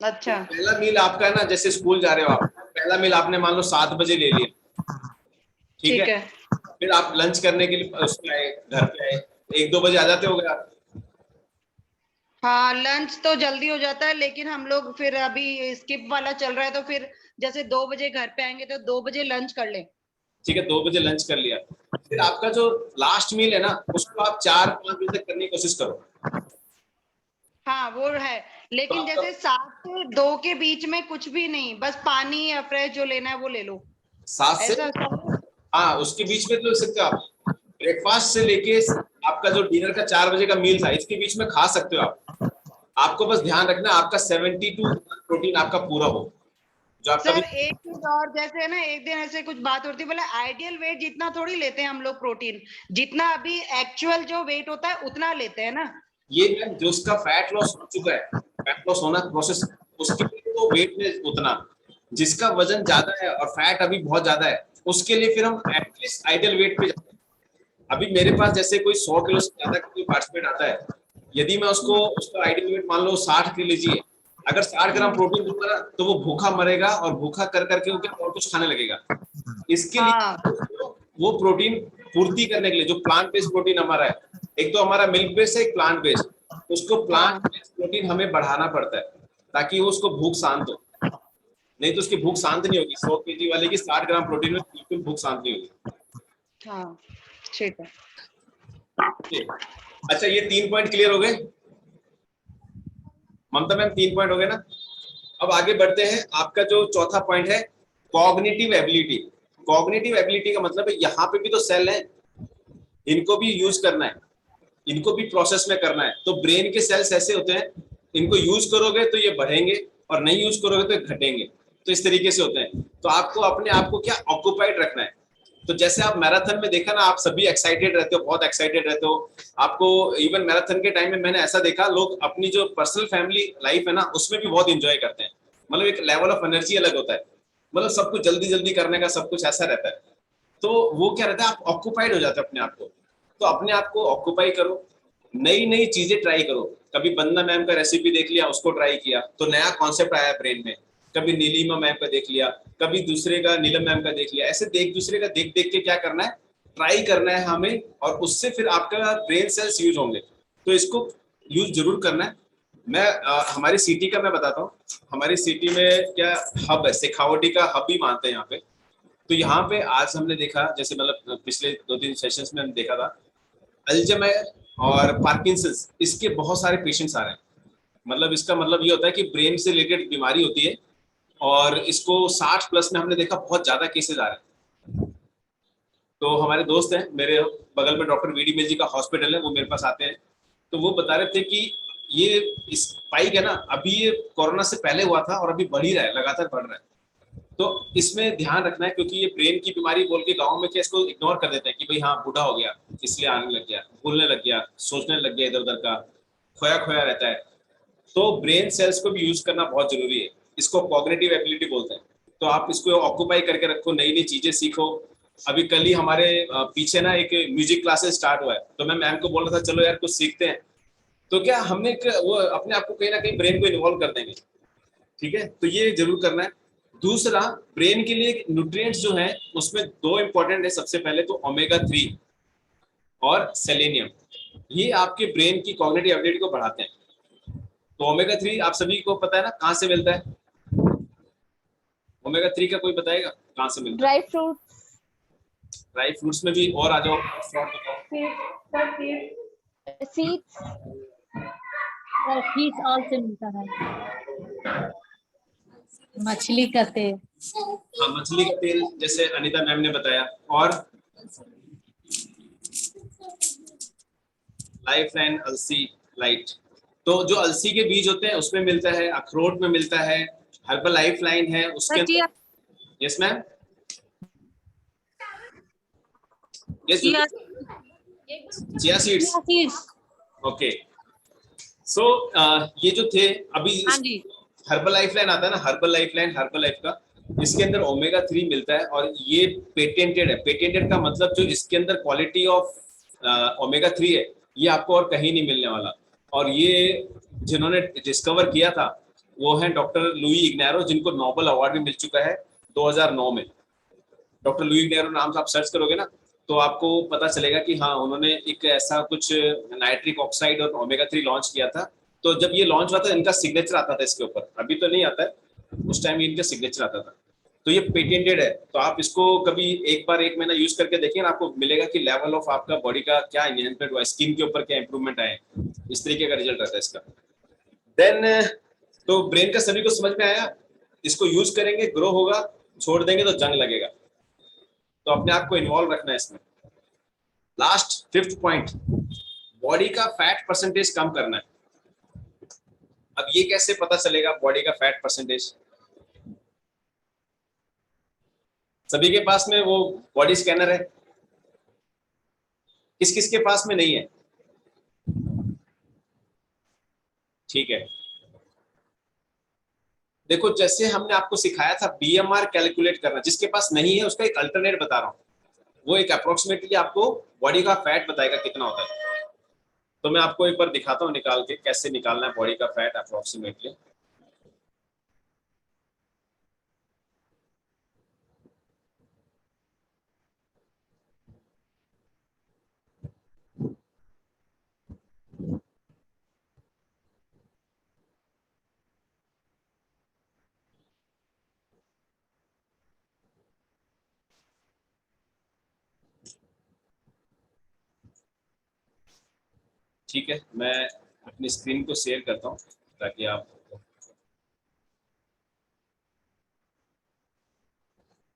अच्छा, पहला मील आपका है ना, जैसे स्कूल जा रहे हो आप, पहला मील आपने मान लो 7 बजे ले लिया, ठीक है। फिर आप लंच करने के लिए उसमें आए, घर पे आए, 1-2 बजे आ जाते होगे आप। हाँ, लंच तो जल्दी हो जाता है, लेकिन हम लोग फिर अभी स्किप वाला चल रहा है, तो फिर जैसे 2 बजे घर पे आएंगे तो 2 बजे लंच कर लें। ठीक है, 2 बजे लंच कर लिया, फिर आपका जो लास्ट मील है ना, उसको आप 4-5 बजे तक करने की कोशिश करो। हाँ वो है, लेकिन जैसे 7 से 2 के बीच में कुछ भी नहीं, बस पानी या फ्रेश जो लेना है वो ले लो। 7 से हाँ, उसके बीच में तो ले सकते हो आप। ब्रेकफास्ट से लेके आपका जो डिनर का 4 बजे का मील था, इसके बीच में खा सकते हो आप। आपको बस ध्यान रखना आपका 72 प्रोटीन आपका पूरा हो। जो आपका सर एक चीज और, जैसे ना एक दिन ऐसे कुछ बात होती है, बोले आइडियल वेट जितना थोड़ी लेते हैं हम लोग प्रोटीन, जितना अभी एक्चुअल जो वेट होता है उतना लेते हैं ना। ये मैम जो उसका फैट लॉस हो चुका है, फैट लॉस होना प्रोसेस, उसके लिए तो वेट में उतना, जिसका वजन ज्यादा है और फैट अभी बहुत ज्यादा है, उसके लिए फिर हम एटलीस्ट आइडियल वेट पे जाते हैं। अभी मेरे पास जैसे कोई 100 किलो से ज्यादा कोई पार्टिसिपेट आता है, यदि मैं उसका आइडियल वेट मान लो 60 के लीजिए, अगर 60 ग्राम प्रोटीन दूंगा ना, तो वो भूखा मरेगा और भूखा कर करके वो क्या और कुछ खाने लगेगा। इसके लिए वो प्रोटीन पूर्ति करने के लिए जो प्लांट बेस्ड प्रोटीन हमारा है, एक तो हमारा मिल्क बेस्ड है, एक प्लांट बेस्ड, उसको प्लांट बेस्ड प्रोटीन हमें बढ़ाना पड़ता है ताकि वो उसको भूख शांत हो, नहीं तो उसकी भूख शांत नहीं होगी। 100 kg वाले की 60 ग्राम प्रोटीन में बिल्कुल भूख शांत नहीं होगी। हाँ ठीक है। अच्छा, ये 3 पॉइंट क्लियर हो गए ममता मैम? 3 पॉइंट हो गए ना। अब आगे बढ़ते हैं, आपका जो चौथा पॉइंट है कॉग्निटिव एबिलिटी। कॉग्निटिव एबिलिटी का मतलब है यहाँ पे भी तो सेल है, इनको भी यूज करना है, इनको भी प्रोसेस में करना है। तो ब्रेन के सेल्स ऐसे होते हैं, इनको यूज करोगे तो ये बढ़ेंगे और नहीं यूज करोगे तो घटेंगे, तो इस तरीके से होते हैं। तो आपको अपने आप को क्या ऑक्यूपाइड रखना है। तो जैसे आप मैराथन में देखा ना, आप सभी एक्साइटेड रहते हो, बहुत एक्साइटेड रहते हो। आपको इवन मैराथन के टाइम में मैंने ऐसा देखा, लोग अपनी जो पर्सनल फैमिली लाइफ है ना, उसमें भी बहुत इंजॉय करते हैं। मतलब एक लेवल ऑफ एनर्जी अलग होता है, मतलब सब कुछ जल्दी जल्दी करने का सब कुछ ऐसा रहता है। तो वो क्या रहता है, आप ऑक्यूपाइड हो जाते हो अपने आप को। तो अपने आप को ऑक्यूपाई करो, नई नई चीजें ट्राई करो। कभी बंदना मैम का रेसिपी देख लिया, उसको ट्राई किया तो नया कॉन्सेप्ट आया ब्रेन में। कभी नीलिमा मैम का देख लिया, कभी दूसरे का नीलम मैम का देख लिया। ऐसे दूसरे का देख देख के क्या करना है, ट्राई करना है हमें, और उससे फिर आपका ब्रेन सेल्स यूज होंगे। तो इसको यूज जरूर करना है। मैं हमारी सिटी का मैं बताता हूँ, हमारी सिटी में क्या हब है, शेखावटी का हब ही मानते हैं यहाँ पे। तो यहाँ पे आज हमने देखा, जैसे मतलब पिछले 2-3 सेशंस में हमने देखा था, अल्जाइमर और पार्किंसंस, इसके बहुत सारे पेशेंट्स आ रहे हैं। मतलब इसका मतलब ये होता है कि ब्रेन से रिलेटेड बीमारी होती है, और इसको 60+ में हमने देखा बहुत ज्यादा केसेस आ रहे हैं। तो हमारे दोस्त हैं, मेरे बगल में डॉक्टर वीडी मेल जी का हॉस्पिटल है, वो मेरे पास आते हैं, तो वो बता रहे थे कि ये स्पाइक है ना, अभी ये कोरोना से पहले हुआ था और अभी बढ़ ही रहा है, लगातार बढ़ रहा है। तो इसमें ध्यान रखना है, क्योंकि ये ब्रेन की बीमारी बोल के गाँव में क्या इसको इग्नोर कर देते हैं कि भाई हाँ बूढ़ा हो गया इसलिए आने लग गया, भूलने लग गया, सोचने लग गया, इधर उधर का खोया खोया रहता है। तो ब्रेन सेल्स को भी यूज करना बहुत जरूरी है, इसको कॉग्निटिव एबिलिटी बोलते हैं। तो आप इसको ऑक्यूपाई करके रखो, नई नई चीजें सीखो। अभी कल ही हमारे पीछे ना एक म्यूजिक क्लासेस स्टार्ट हुआ है, तो मैं मैम को बोल रहा था चलो यार कुछ सीखते हैं। तो क्या हमने वो अपने आप को कहीं ना कहीं ब्रेन को इन्वॉल्व कर देंगे, ठीक है। तो ये जरूर करना है। दूसरा, ब्रेन के लिए न्यूट्रिएंट्स जो हैं उसमें 2 इंपॉर्टेंट है। सबसे पहले तो ओमेगा 3 और सेलेनियम। ये आपके ब्रेन की कॉग्निटिव एबिलिटी को बढ़ाते हैं। तो ओमेगा 3 आप सभी को पता है ना कहाँ से मिलता है? ओमेगा 3 का कोई बताएगा कहाँ से मिलता है? ड्राई फ्रूट, ड्राई फ्रूट्स में भी, और आ जाओ सीड्स, फिश ऑयल से मिलता है, मछली का तेल। हाँ, मछली का तेल जैसे अनीता मैम ने बताया, और लाइफ लाइन अलसी लाइट। तो जो अलसी के बीज होते हैं उसमें मिलता है, अखरोट में मिलता है, हर्बल लाइफ लाइन है उसके अंदर। Yes ma'am, yes chia seeds, okay. So ये जो थे अभी हर्बल लाइफ लाइन आता है ना, herbal life line, herbal life का, इसके अंदर ओमेगा 3 मिलता है और ये पेटेंटेड है। पेटेंटेड का मतलब जो इसके अंदर क्वालिटी ऑफ ओमेगा 3 है ये आपको और कहीं नहीं मिलने वाला। और ये जिन्होंने डिस्कवर किया था वो है डॉक्टर लुई इग्नेरो, जिनको नोबेल अवार्ड भी मिल चुका है 2009 में। डॉक्टर लुई इग्नेरो नाम से आप सर्च करोगे ना तो आपको पता चलेगा कि हाँ, उन्होंने एक ऐसा कुछ नाइट्रिक ऑक्साइड और ओमेगा 3 लॉन्च किया था। तो जब ये लॉन्च हुआ था इनका सिग्नेचर आता था इसके ऊपर, अभी तो नहीं आता है, उस टाइम इनका सिग्नेचर आता था। तो ये पेटेंटेड है, तो आप इसको कभी एक बार 1 महीना यूज करके देखिए ना, आपको मिलेगा कि लेवल ऑफ आपका बॉडी का क्या एनहांसमेंट हुआ, स्किन के ऊपर क्या इंप्रूवमेंट आए, इस तरीके का रिजल्ट रहता है इसका। देन तो ब्रेन का सभी को समझ में आया, इसको यूज करेंगे ग्रो होगा, छोड़ देंगे तो जंग लगेगा। तो अपने आप को इन्वॉल्व रखना है इसमें। लास्ट 5th पॉइंट, बॉडी का फैट परसेंटेज कम करना है। अब ये कैसे पता चलेगा बॉडी का फैट परसेंटेज? सभी के पास में वो बॉडी स्कैनर है, किस किस के पास में नहीं है? ठीक है, देखो जैसे हमने आपको सिखाया था बीएमआर कैलकुलेट करना, जिसके पास नहीं है उसका एक अल्टरनेट बता रहा हूं, वो एक अप्रोक्सीमेटली आपको बॉडी का फैट बताएगा कितना होता है। तो मैं आपको एक बार दिखाता हूं निकाल के कैसे निकालना है बॉडी का फैट अप्रोक्सीमेटली। ठीक है, मैं अपनी स्क्रीन को शेयर करता हूं ताकि आप,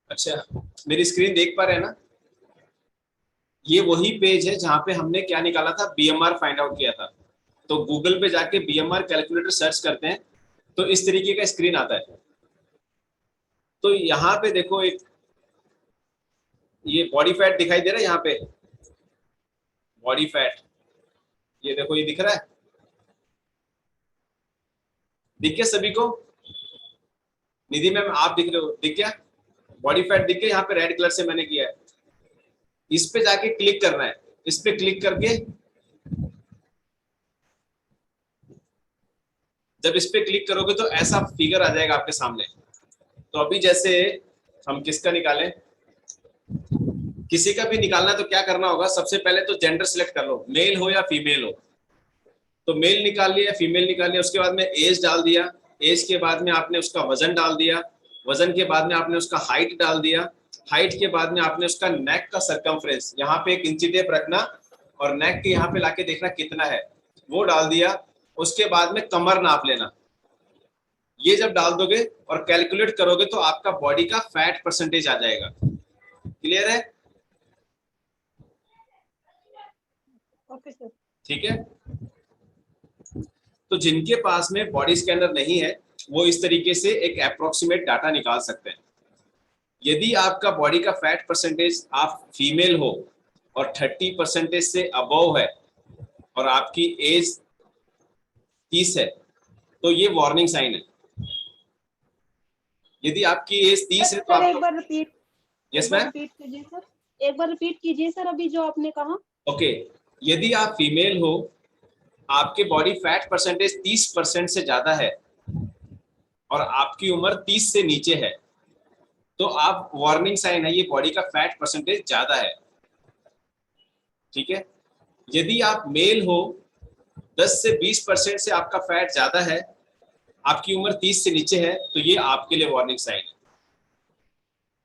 अच्छा मेरी स्क्रीन देख पा रहे हैं ना? ये वही पेज है जहां पे हमने क्या निकाला था, बीएमआर फाइंड आउट किया था। तो गूगल पे जाके बीएमआर कैलकुलेटर सर्च करते हैं तो इस तरीके का स्क्रीन आता है। तो यहाँ पे देखो एक ये बॉडी फैट दिखाई दे रहा है, यहाँ पे बॉडी फैट, ये देखो ये दिख रहा है, दिख गया सभी को? निधि मैम आप दिख रहे हो, दिख गया बॉडी फैट? दिख गया, यहाँ पे रेड कलर से मैंने किया है। इस पे जाके क्लिक करना है, इस पे क्लिक करके जब इस पे क्लिक करोगे तो ऐसा फिगर आ जाएगा आपके सामने। तो अभी जैसे हम किसका निकालें, किसी का भी निकालना है तो क्या करना होगा, सबसे पहले तो जेंडर सिलेक्ट कर लो, मेल हो या फीमेल हो। तो मेल निकाल लिया, फीमेल निकाल लिया, उसके बाद में एज डाल दिया, एज के बाद में आपने उसका वजन डाल दिया, वजन के बाद में आपने उसका हाइट डाल दिया, हाइट के बाद में आपने उसका नेक का सरकमफ्रेंस, यहाँ पे एक इंची टेप रखना और नेक के यहाँ पे लाके देखना कितना है, वो डाल दिया। उसके बाद में कमर नाप लेना, ये जब डाल दोगे और कैलकुलेट करोगे तो आपका बॉडी का फैट परसेंटेज आ जाएगा। क्लियर है? Okay sir. ठीक है, तो जिनके पास में बॉडी स्कैनर नहीं है वो इस तरीके से एक अप्रोक्सीमेट डाटा निकाल सकते हैं। यदि आपका बॉडी का फैट परसेंटेज, आप फीमेल हो और 30% से अबव है और आपकी एज 30 है तो ये वार्निंग साइन है। यदि आपकी एज 30 है तो आप, एक बार रिपीट, यस मैम, रिपीट कीजिए सर, एक बार रिपीट कीजिए सर अभी जो आपने कहा। ओके, यदि आप फीमेल हो, आपके बॉडी फैट परसेंटेज 30% से ज्यादा है और आपकी उम्र 30 से नीचे है तो आप, वार्निंग साइन है, ये बॉडी का फैट परसेंटेज ज्यादा है। ठीक है, यदि आप मेल हो, 10 से 20% से आपका फैट ज्यादा है, आपकी उम्र 30 से नीचे है, तो ये आपके लिए वार्निंग साइन है।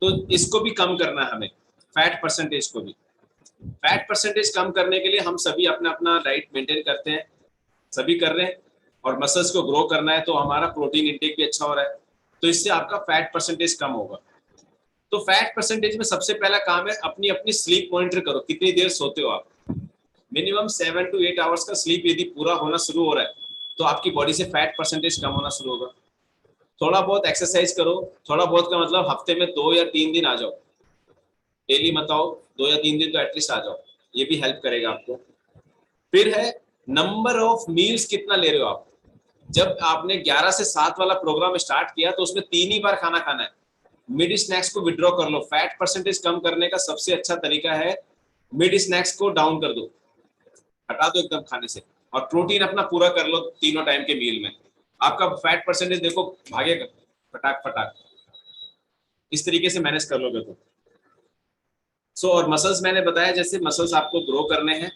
तो इसको भी कम करना है हमें, फैट परसेंटेज को भी। फैट परसेंटेज कम करने के लिए हम सभी अपना अपना डाइट मेंटेन करते हैं, सभी कर रहे हैं, और मसल्स को ग्रो करना है तो हमारा प्रोटीन इंटेक भी अच्छा हो रहा है, तो इससे आपका फैट परसेंटेज कम होगा। तो फैट परसेंटेज में सबसे पहला काम है अपनी अपनी स्लीप मॉनिटर करो, कितनी देर सोते हो आप। मिनिमम 7 to 8 आवर्स का स्लीप यदि पूरा होना शुरू हो रहा है तो आपकी बॉडी से फैट परसेंटेज कम होना शुरू होगा। थोड़ा बहुत एक्सरसाइज करो, थोड़ा बहुत का मतलब हफ्ते में 2 या 3 दिन आ जाओ, डेली मत आओ, 2 या 3 दिन तो एटलीस्ट आ जाओ, ये भी हेल्प करेगा आपको। फिर है नंबर ऑफ मील्स कितना ले रहे हो आप। जब आपने 11 से 7 वाला प्रोग्राम स्टार्ट किया तो उसमें 3 ही बार खाना खाना है। मिड स्नैक्स को विड्रॉ कर लो। फैट परसेंटेज कम करने का सबसे अच्छा तरीका है मिड स्नैक्स को डाउन कर दो, हटा दो एकदम खाने से, और प्रोटीन अपना पूरा कर लो तीनों टाइम के मील में। आपका फैट परसेंटेज देखो भागेगा फटाक फटाक, इस तरीके से मैनेज कर लोगे तो। और मसल्स मैंने बताया, जैसे मसल्स आपको ग्रो करने हैं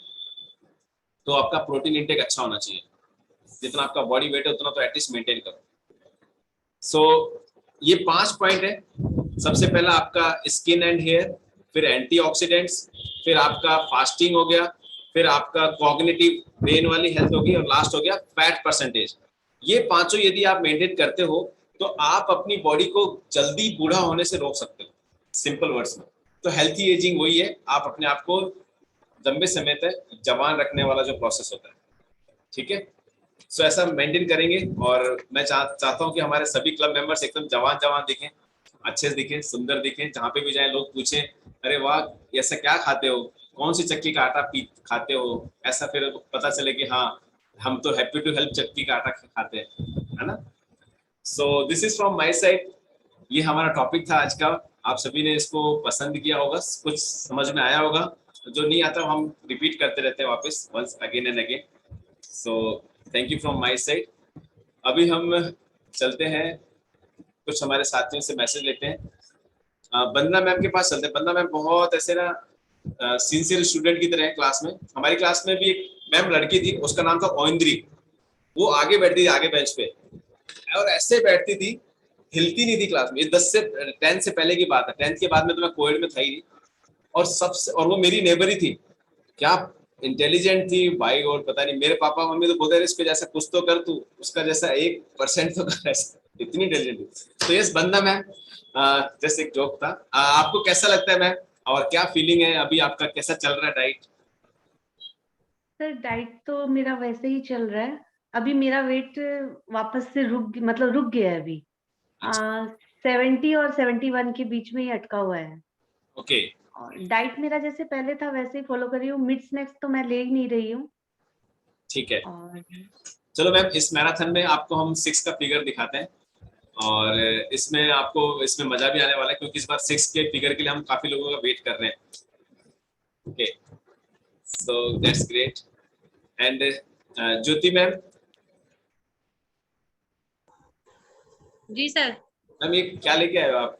तो आपका प्रोटीन इंटेक अच्छा होना चाहिए, जितना आपका बॉडी वेट है उतना तो एटलीस्ट मेंटेन करो। ये 5 पॉइंट है। सबसे पहला आपका स्किन एंड हेयर, फिर एंटीऑक्सीडेंट्स, फिर आपका फास्टिंग हो गया, फिर आपका कॉग्निटिव ब्रेन वाली हेल्थ होगी, और लास्ट हो गया फैट परसेंटेज। ये पांचों यदि आप मेंटेन करते हो तो आप अपनी बॉडी को जल्दी बूढ़ा होने से रोक सकते हो, सिंपल वर्ड्स में। तो हेल्थी एजिंग वही है, आप अपने आप को लंबे समय तक जवान रखने वाला जो प्रोसेस होता है, ठीक है। ऐसा मेंटेन करेंगे, और मैं चाहता हूं कि हमारे सभी क्लब मेंबर्स एकदम जवान जवान दिखें, अच्छे से दिखें, सुंदर दिखें। जहाँ पे भी जाएं लोग पूछें, अरे वाह ऐसा क्या खाते हो, कौन सी चक्की का आटा खाते हो, ऐसा फिर पता चले कि हाँ हम तो हैप्पी टू हेल्प चक्की का आटा खाते हैं, है ना। This is from my side. ये हमारा टॉपिक था आज का। आप सभी ने इसको पसंद किया होगा, कुछ समझ में आया होगा। जो नहीं आता हम रिपीट करते रहते हैं वापस, once again and again. Thank you from my side. अभी हम चलते हैं, कुछ हमारे साथियों से मैसेज लेते हैं। बंदना मैम के पास चलते हैं। बंदना मैम बहुत ऐसे ना सिंसियर स्टूडेंट की तरह है क्लास में। हमारी क्लास में भी एक मैम लड़की थी, उसका नाम था ओइंद्री। वो आगे बैठती थी, आगे बेंच पे, और ऐसे बैठती थी, हिलती नहीं थी क्लास में। 10 से पहले की बात है, 10th के बाद में तो मैं कोविड में था ही नहीं। और वो मेरी नेबर ही थी। क्या इंटेलिजेंट थी भाई, और पता नहीं, मेरे पापा मम्मी तो बोलते रहे इसके जैसा कुछ तो कर तू, उसका जैसा 1% तो कर, ऐसा इतनी इंटेलिजेंट थी। तो यस बंदा मैम, जैसे एक जोक था। आपको कैसा लगता है मैम, और क्या फीलिंग है अभी आपका, कैसा चल रहा है डाइट? सर डाइट तो मेरा वैसे ही चल रहा है। अभी मेरा वेट वापस से रुक गया है अभी। 70 और 71 के बीच में ही अटका हुआ है। ओके। और डाइट मेरा जैसे पहले था वैसे ही फॉलो कर रही हूँ। मिड स्नैक्स तो मैं ले ही नहीं रही हूँ। ठीक है। और चलो मैम, इस मैराथन में आपको हम 6 का फिगर दिखाते हैं, और इसमें आपको इसमें मजा भी आने वाला है, क्योंकि इस बार 6 के फिगर के लिए हम काफी लोगों का वेट कर रहे हैं। Okay, so that's great. And Jyoti ma'am. Ji sir. Ma'am ये क्या लेके आए हो आप?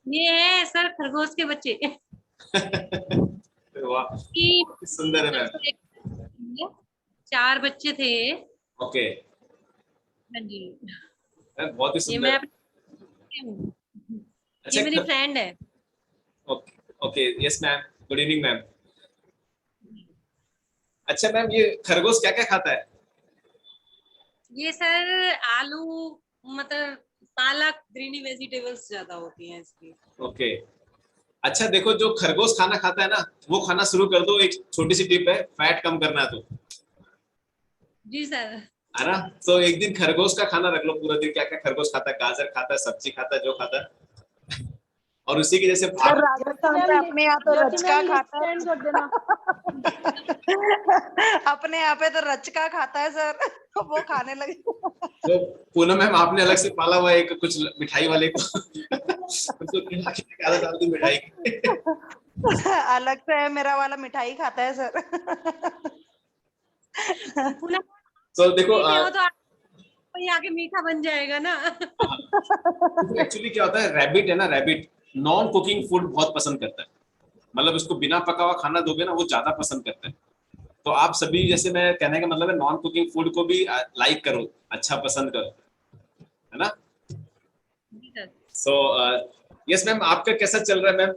ये है सर खरगोश के बच्चे। वाह सुंदर है मैम। 4 बच्चे थे। ओके। हाँ जी। बहुत ही सुंदर। ये मेरी फ्रेंड है। Okay okay, yes ma'am, good evening ma'am. अच्छा मैम, ये खरगोश क्या क्या खाता है? ये सर आलू, मतलब पालक, ग्रीनी वेजिटेबल्स ज्यादा होती हैं इसकी। ओके। अच्छा देखो, जो खरगोश खाना खाता है ना, वो खाना शुरू कर दो। एक छोटी सी टिप है, फैट कम करना है तो। जी सर। है ना। तो एक दिन खरगोश का खाना रख लो पूरा दिन, क्या क्या खरगोश खाता है, गाजर खाता है, सब्जी खाता है, जो खाता है, और उसी के जैसे राजस्थान से अपने यहाँ तो रचका खाता है। अपने यहाँ पे तो रचका खाता है सर, वो खाने लगे। तो पूनम मैम, आपने अलग से पाला हुआ एक कुछ मिठाई वाले को, उसको आदत डाल दी मिठाई की। अलग से है, मेरा वाला मिठाई खाता है सर। तो देखो तो यहाँ के मीठा बन जाएगा ना। एक्चुअली क्या होता है, रैबिट है ना, रैबिट नॉन कुकिंग फूड बहुत पसंद करता है। मतलब उसको बिना पका हुआ खाना दोगे ना, वो ज्यादा पसंद करता है। तो आप सभी, जैसे मैं कहने का मतलब है, नॉन कुकिंग फूड को भी लाइक करो, अच्छा पसंद करो, है ना? सो यस मैम, आपका कैसा चल रहा है मैम?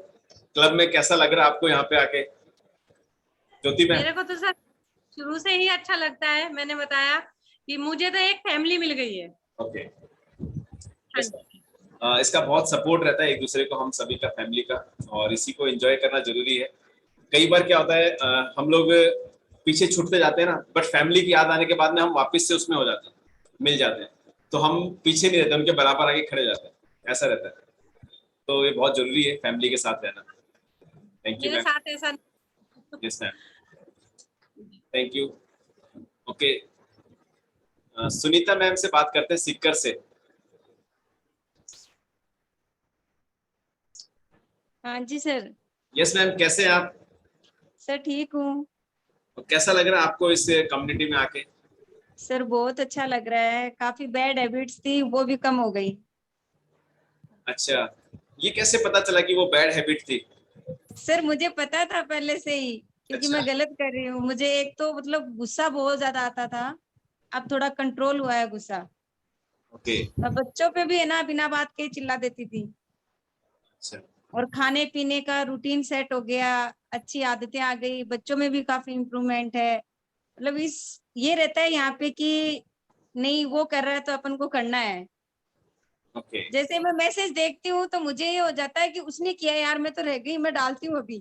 क्लब में कैसा लग रहा है आपको यहाँ पे आके? ज्योति मैम? मेरे को तो सर शुरू से ही अच्छा लगता है। मैंने बताया कि मुझे तो एक फैमिली मिल गई है। ओके। इसका बहुत सपोर्ट रहता है एक दूसरे को, हम सभी का, फैमिली का, और इसी को एंजॉय करना जरूरी है। कई बार क्या होता है, हम लोग पीछे छूटते जाते हैं ना, बट फैमिली की याद आने के बाद में हम वापस से उसमें हो जाते हैं, मिल जाते हैं, तो हम पीछे नहीं रहते, उनके बराबर आके खड़े जाते हैं, ऐसा रहता है। तो ये बहुत जरूरी है फैमिली के साथ रहना। थैंक यू मेरे मैम। साथ ऐसा yes ma'am, thank you. Okay, Sunita ma'am से बात करते हैं, सीकर से। हाँ जी सर। यस मैम, कैसे हैं आप? सर ठीक हूँ। कैसा लग रहा है आपको इस कम्युनिटी में आके? सर बहुत अच्छा लग रहा है, काफी बैड हैबिट्स थी वो भी कम हो गई। अच्छा, ये कैसे पता चला कि वो बैड हैबिट थी? सर मुझे पता था पहले से ही, क्योंकि अच्छा। मैं गलत कर रही हूँ। मुझे एक तो मतलब गुस्सा बहुत ज्यादा आता था, अब थोड़ा कंट्रोल हुआ है गुस्सा। ओके। मैं बच्चों पे भी है ना बिना बात के चिल्ला देती थी। अच्छा। और खाने पीने का रूटीन सेट हो गया, अच्छी आदतें आ गई, बच्चों में भी काफी इम्प्रूवमेंट है। मतलब इस ये रहता है यहाँ पे कि नहीं वो कर रहा है तो अपन को करना है। ओके। जैसे मैं मैसेज देखती हूँ तो मुझे ये हो जाता है कि उसने किया यार, मैं तो रह गई, मैं डालती हूँ अभी।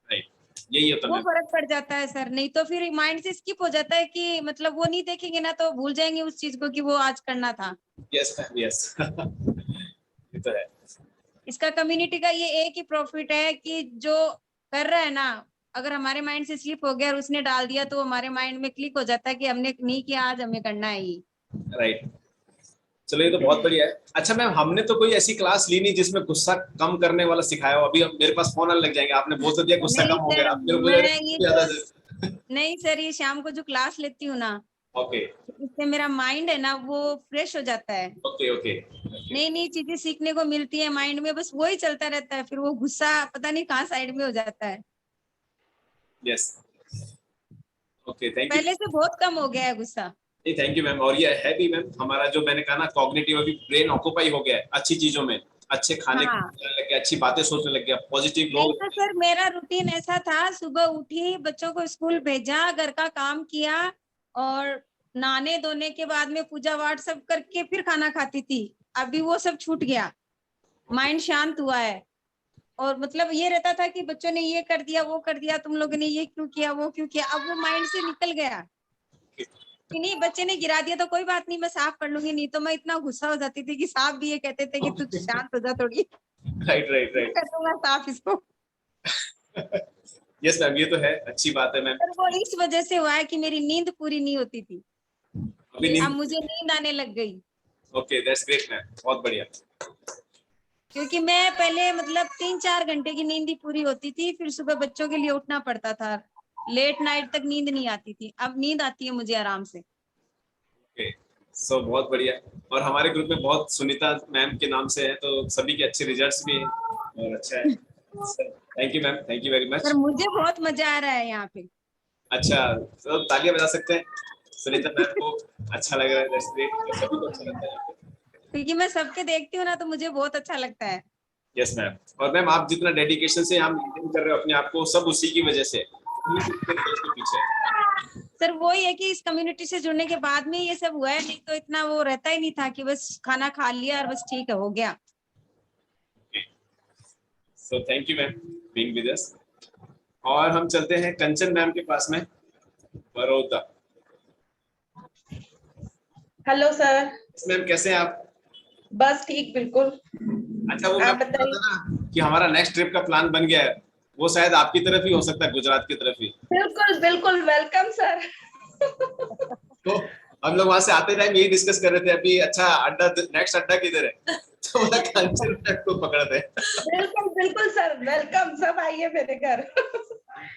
राइट, यही होता वो है। फर्क पड़ जाता है सर, नहीं तो फिर माइंड से स्किप हो जाता है कि मतलब वो नहीं देखेंगे ना तो भूल जाएंगे उस चीज को कि वो आज करना था। Yes ma'am, yes. ये तो है। इसका कम्युनिटी का ये एक ही प्रॉफिट है कि जो कर रहा है ना, अगर हमारे माइंड से स्लिप हो गया और उसने डाल दिया तो हमारे माइंड में क्लिक हो जाता है कि हमने नहीं किया, आज हमें करना है ये। राइट, चलो ये तो बहुत बढ़िया है। अच्छा मैम, हमने तो कोई ऐसी क्लास ली नहीं जिसमें गुस्सा कम करने वाला सिखाया हो। अभी मेरे पास फोन आने लग जाएंगे, आपने बोल तो दिया गुस्सा कम हो गया, नहीं सर, ये शाम को जो क्लास लेती हूँ ना, ओके, इससे मेरा माइंड है ना वो फ्रेश हो जाता है। Okay okay. नई नई चीजें सीखने को मिलती है माइंड में, बस वही चलता रहता है, फिर वो गुस्सा पता नहीं कहाँ साइड में हो जाता है। Yes, okay, thank you. पहले से बहुत कम हो गया है गुस्सा। Thank you ma'am. और ये है भी मैम, हमारा जो मैंने कहा ना, कॉग्निटिव अभी ब्रेन ऑक्यूपाई हो गया है अच्छी चीजों में, अच्छे खाने लग गया, अच्छी बातें सोचने लग गया, पॉजिटिव लोग। तो सर मेरा रूटीन ऐसा था, सुबह उठी, बच्चों को स्कूल भेजा, घर का काम किया और नहाने धोने के बाद में पूजा पाठ सब करके फिर खाना खाती थी। अभी वो सब छूट गया, माइंड शांत हुआ है। और मतलब ये रहता था कि बच्चों ने ये कर दिया, वो कर दिया, तुम लोगों ने ये क्यों किया, वो क्यों किया, अब वो माइंड से निकल गया कि नहीं बच्चे ने गिरा दिया तो कोई बात नहीं, मैं साफ कर लूंगी। नहीं तो मैं इतना गुस्सा हो जाती थी कि साफ भी ये कहते थे कि तू शांत हो जा थोड़ी। राइट राइट राइट, कर दूंगा साफ इसको। यस मैम, ये तो है, अच्छी बात है मैम। वो इस वजह से हुआ है कि मेरी नींद पूरी नहीं होती थी, अब मुझे नींद आने लग गई। ओके, दैट्स ग्रेट मैम, बहुत बढ़िया। क्योंकि मैं पहले मतलब 3-4 घंटे की नींद ही पूरी होती थी, फिर सुबह बच्चों के लिए उठना पड़ता था, लेट नाइट तक नींद नहीं आती थी। अब नींद आती है मुझे आराम से। ओके, सो बहुत बढ़िया। और हमारे ग्रुप में बहुत सुनीता मैम के नाम से है, तो सभी के अच्छे रिजल्ट्स भी हैं और अच्छा है। Thank you ma'am, thank you very much. Sir मुझे बहुत मजा आ रहा है यहाँ पे। अच्छा, तो तालियां बजा सकते हैं सुनीता मैम को, अच्छा लग रहा है, दैट्स ग्रेट, सभी को अच्छा लगता है। क्योंकि मैं सबके देखती हूँ ना तो मुझे बहुत अच्छा लगता है। Yes ma'am. और मैम, आप जितना डेडिकेशन से आप मेंटेन कर रहे हो अपने आप को, सब उसी की वजह से पीछे। सर वही है कि इस कम्युनिटी से जुड़ने के बाद में ये सब हुआ है, नहीं तो इतना वो रहता ही नहीं था कि बस खाना खा लिया और बस ठीक है, हो गया। So thank you ma'am being with us. और हम चलते हैं कंचन मैम के पास में, बड़ौदा। Hello sir. मैम कैसे हैं आप? बस ठीक, बिल्कुल। अच्छा, वो मैं बता रहा था कि हमारा नेक्स्ट ट्रिप का प्लान बन गया है, वो शायद आपकी तरफ ही हो सकता है, गुजरात की तरफ ही। बिल्कुल बिल्कुल, वेलकम सर। तो हम लोग वहां से आते टाइम यही डिस्कस कर रहे थे अभी, अच्छा अड्डा, नेक्स्ट अड्डा किधर है, तो वो कंचन मैम को पकड़ते हैं। बिल्कुल बिल्कुल सर, वेलकम, सब आइए मेरे घर।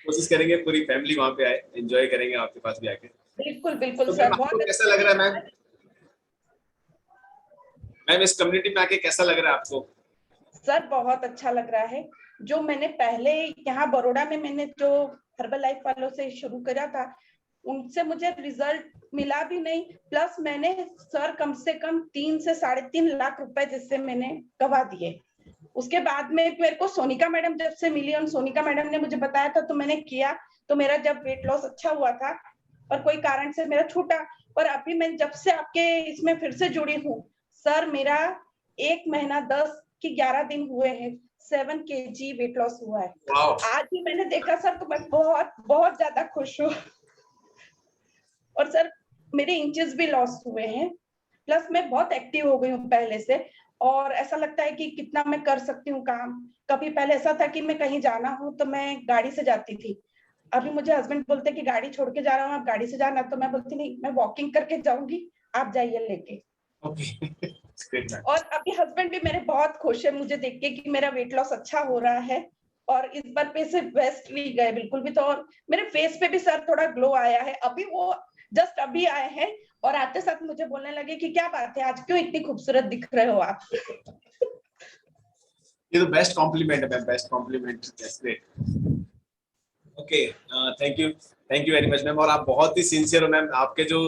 कोशिश करेंगे पूरी फैमिली वहां पे आए, एंजॉय करेंगे आपके पास भी आके। बिल्कुल बिल्कुल तो सर। बहुत कैसा लग रहा है मैम? मैम इस कम्युनिटी में आके कैसा लग रहा है आपको? सर बहुत अच्छा लग रहा है, जो मैंने पहले यहाँ बड़ौदा में मैंने जो हर्बल लाइफ वालों से शुरू करा था, उनसे मुझे रिजल्ट मिला भी नहीं, प्लस मैंने सर कम से कम 3 से 3.5 लाख रुपए जिससे मैंने गवा दिए। उसके बाद में मेरे को सोनिका मैडम जब से मिली और सोनिका मैडम ने मुझे बताया था तो मैंने किया, तो मेरा जब वेट लॉस अच्छा हुआ था और कोई कारण से मेरा छूटा, और अभी मैं जब से आपके इसमें फिर से जुड़ी हूँ सर, मेरा 1 महीना 10 की 11 दिन हुए हैं, 7 kg वेट लॉस हुआ है। आज भी मैंने देखा सर तो मैं बहुत बहुत ज्यादा खुश हूँ। और सर मेरे इंचेस भी लॉस हुए हैं, प्लस मैं बहुत एक्टिव हो गई हूँ पहले से, और ऐसा लगता है कि कितना मैं कर सकती हूँ काम। कभी पहले ऐसा था कि मैं कहीं जाना हो तो मैं गाड़ी से जाती थी, अभी मुझे हस्बैंड बोलते कि गाड़ी छोड़ के जा रहा हूँ, आप गाड़ी से जाना, तो मैं बोलती नहीं, मैं वॉकिंग करके जाऊंगी, आप जाइए लेके। और अभी हस्बैंड भी मेरे बहुत खुश है मुझे देख के कि मेरा वेट लॉस अच्छा हो रहा है, और इस बार पे से वेस्ट नहीं गए बिल्कुल भी। तो और मेरे फेस पे भी सर थोड़ा ग्लो आया है, अभी वो जस्ट अभी आए हैं, और आते साथ मुझे बोलने लगे कि क्या बात है, आज क्यों इतनी खूबसूरत दिख रहे हो आप। ये तो बेस्ट कॉम्प्लीमेंट है ma'am, best compliment. That's great. Okay, thank you very much ma'am. और आप बहुत ही सिंसियर हो मैम, आपके जो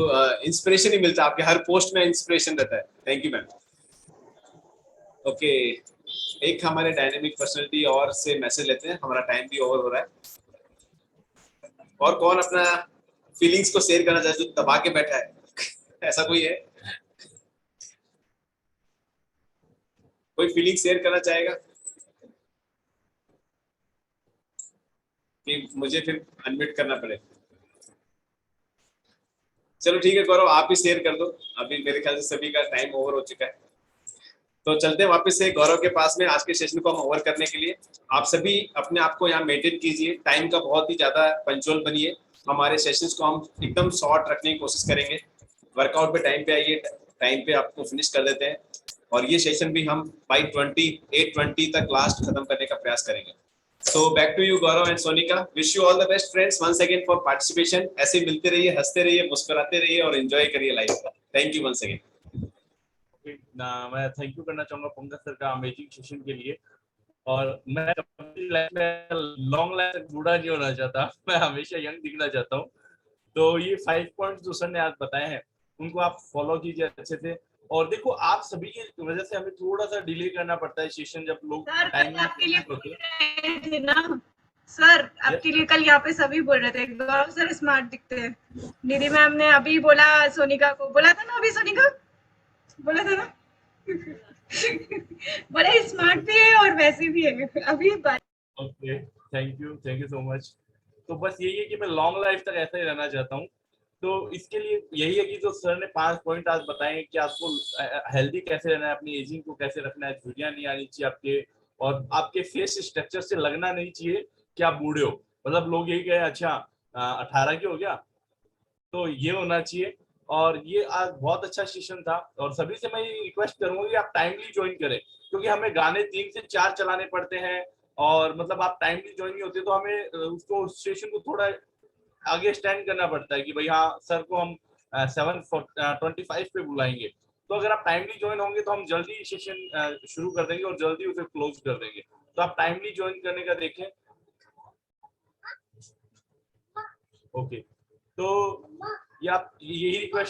इंस्पिरेशन ही मिलता है, आपके हर पोस्ट में इंस्पिरेशन रहता है। Thank you ma'am. ओके, एक हमारे डायनेमिक पर्सनालिटी और से मैसेज लेते हैं, हमारा टाइम भी ओवर हो रहा है। और कौन अपना फीलिंग्स को शेयर करना चाहे जो दबा के बैठा है? ऐसा कोई है? कोई फीलिंग शेयर करना चाहेगा कि मुझे फिर अनम्यूट करना पड़े? चलो ठीक है गौरव, आप ही शेयर कर दो, अभी मेरे ख्याल से सभी का टाइम ओवर हो चुका है। तो चलते हैं वापस से गौरव के पास में। आज के सेशन को हम ओवर करने के लिए आप सभी अपने आप को यहाँ मेंटेन कीजिए, टाइम का बहुत ही ज्यादा पंक्चुअल बनिए। हमारे सेशंस को हम एकदम शॉर्ट रखने की कोशिश करेंगे। वर्कआउट पे टाइम पे आइए, टाइम पे आपको फिनिश कर देते हैं, और ये सेशन भी हम बाई 8:20 तक लास्ट खत्म करने का प्रयास करेंगे। So back to you Gaurav and Sonika. Wish you all the best friends once again for participation. ऐसे मिलते रहिए, हंसते रहिए, मुस्कुराते रहिए और एंजॉय करिए लाइफ का। Thank you once again. मैं थैंक यू करना चाहूंगा पंकज सर का अमेजिंग सेशन के लिए। और मैं लाइफ में लॉन्ग लाइफ तक बूढ़ा नहीं होना चाहता, मैं हमेशा यंग दिखना चाहता हूँ। तो ये 5 पॉइंट्स जो सर ने आज बताए हैं उनको आप फॉलो कीजिए अच्छे से। और देखो आप सभी की वजह से हमें थोड़ा सा डिले करना पड़ता है सेशन, जब लोग टाइम आपके लिए ना सर, आपके लिए कल यहाँ पे सभी बोल रहे थे गौरव सर स्मार्ट दिखते हैं। निधि मैम ने अभी बोला, सोनिका को बोला था ना, अभी सोनिका बोला था ना बड़े स्मार्ट भी है और वैसे भी है अभी। Okay, thank you so much. तो बस यही है कि मैं लॉन्ग लाइफ तक ऐसा ही रहना चाहता हूँ। तो इसके लिए यही है कि जो सर ने 5 पॉइंट आज बताए कि आपको हेल्दी कैसे रहना है, अपनी एजिंग को कैसे रखना है, झुर्रियां नहीं आनी चाहिए आपके, और आपके फेस स्ट्रक्चर से लगना नहीं चाहिए कि आप बूढ़े हो। मतलब लोग यही कहे अच्छा 18 की हो गया, तो ये होना चाहिए। और ये आज बहुत अच्छा सेशन था, और सभी से मैं ये रिक्वेस्ट करूंगा कि आप टाइमली ज्वाइन करें, क्योंकि हमें गाने 3 से 4 चलाने पड़ते हैं, और मतलब आप टाइमली ज्वाइन नहीं होते तो हमें उसको सेशन को थोड़ा आगे स्टैंड करना पड़ता है कि भाई हाँ सर को हम 7:25 पे बुलाएंगे। तो अगर आप टाइमली ज्वाइन होंगे तो हम जल्दी सेशन शुरू कर देंगे और जल्दी उसे क्लोज कर देंगे। तो आप टाइमली ज्वाइन करने का देखें। ओके, तो ये आप यही रिक्वेस्ट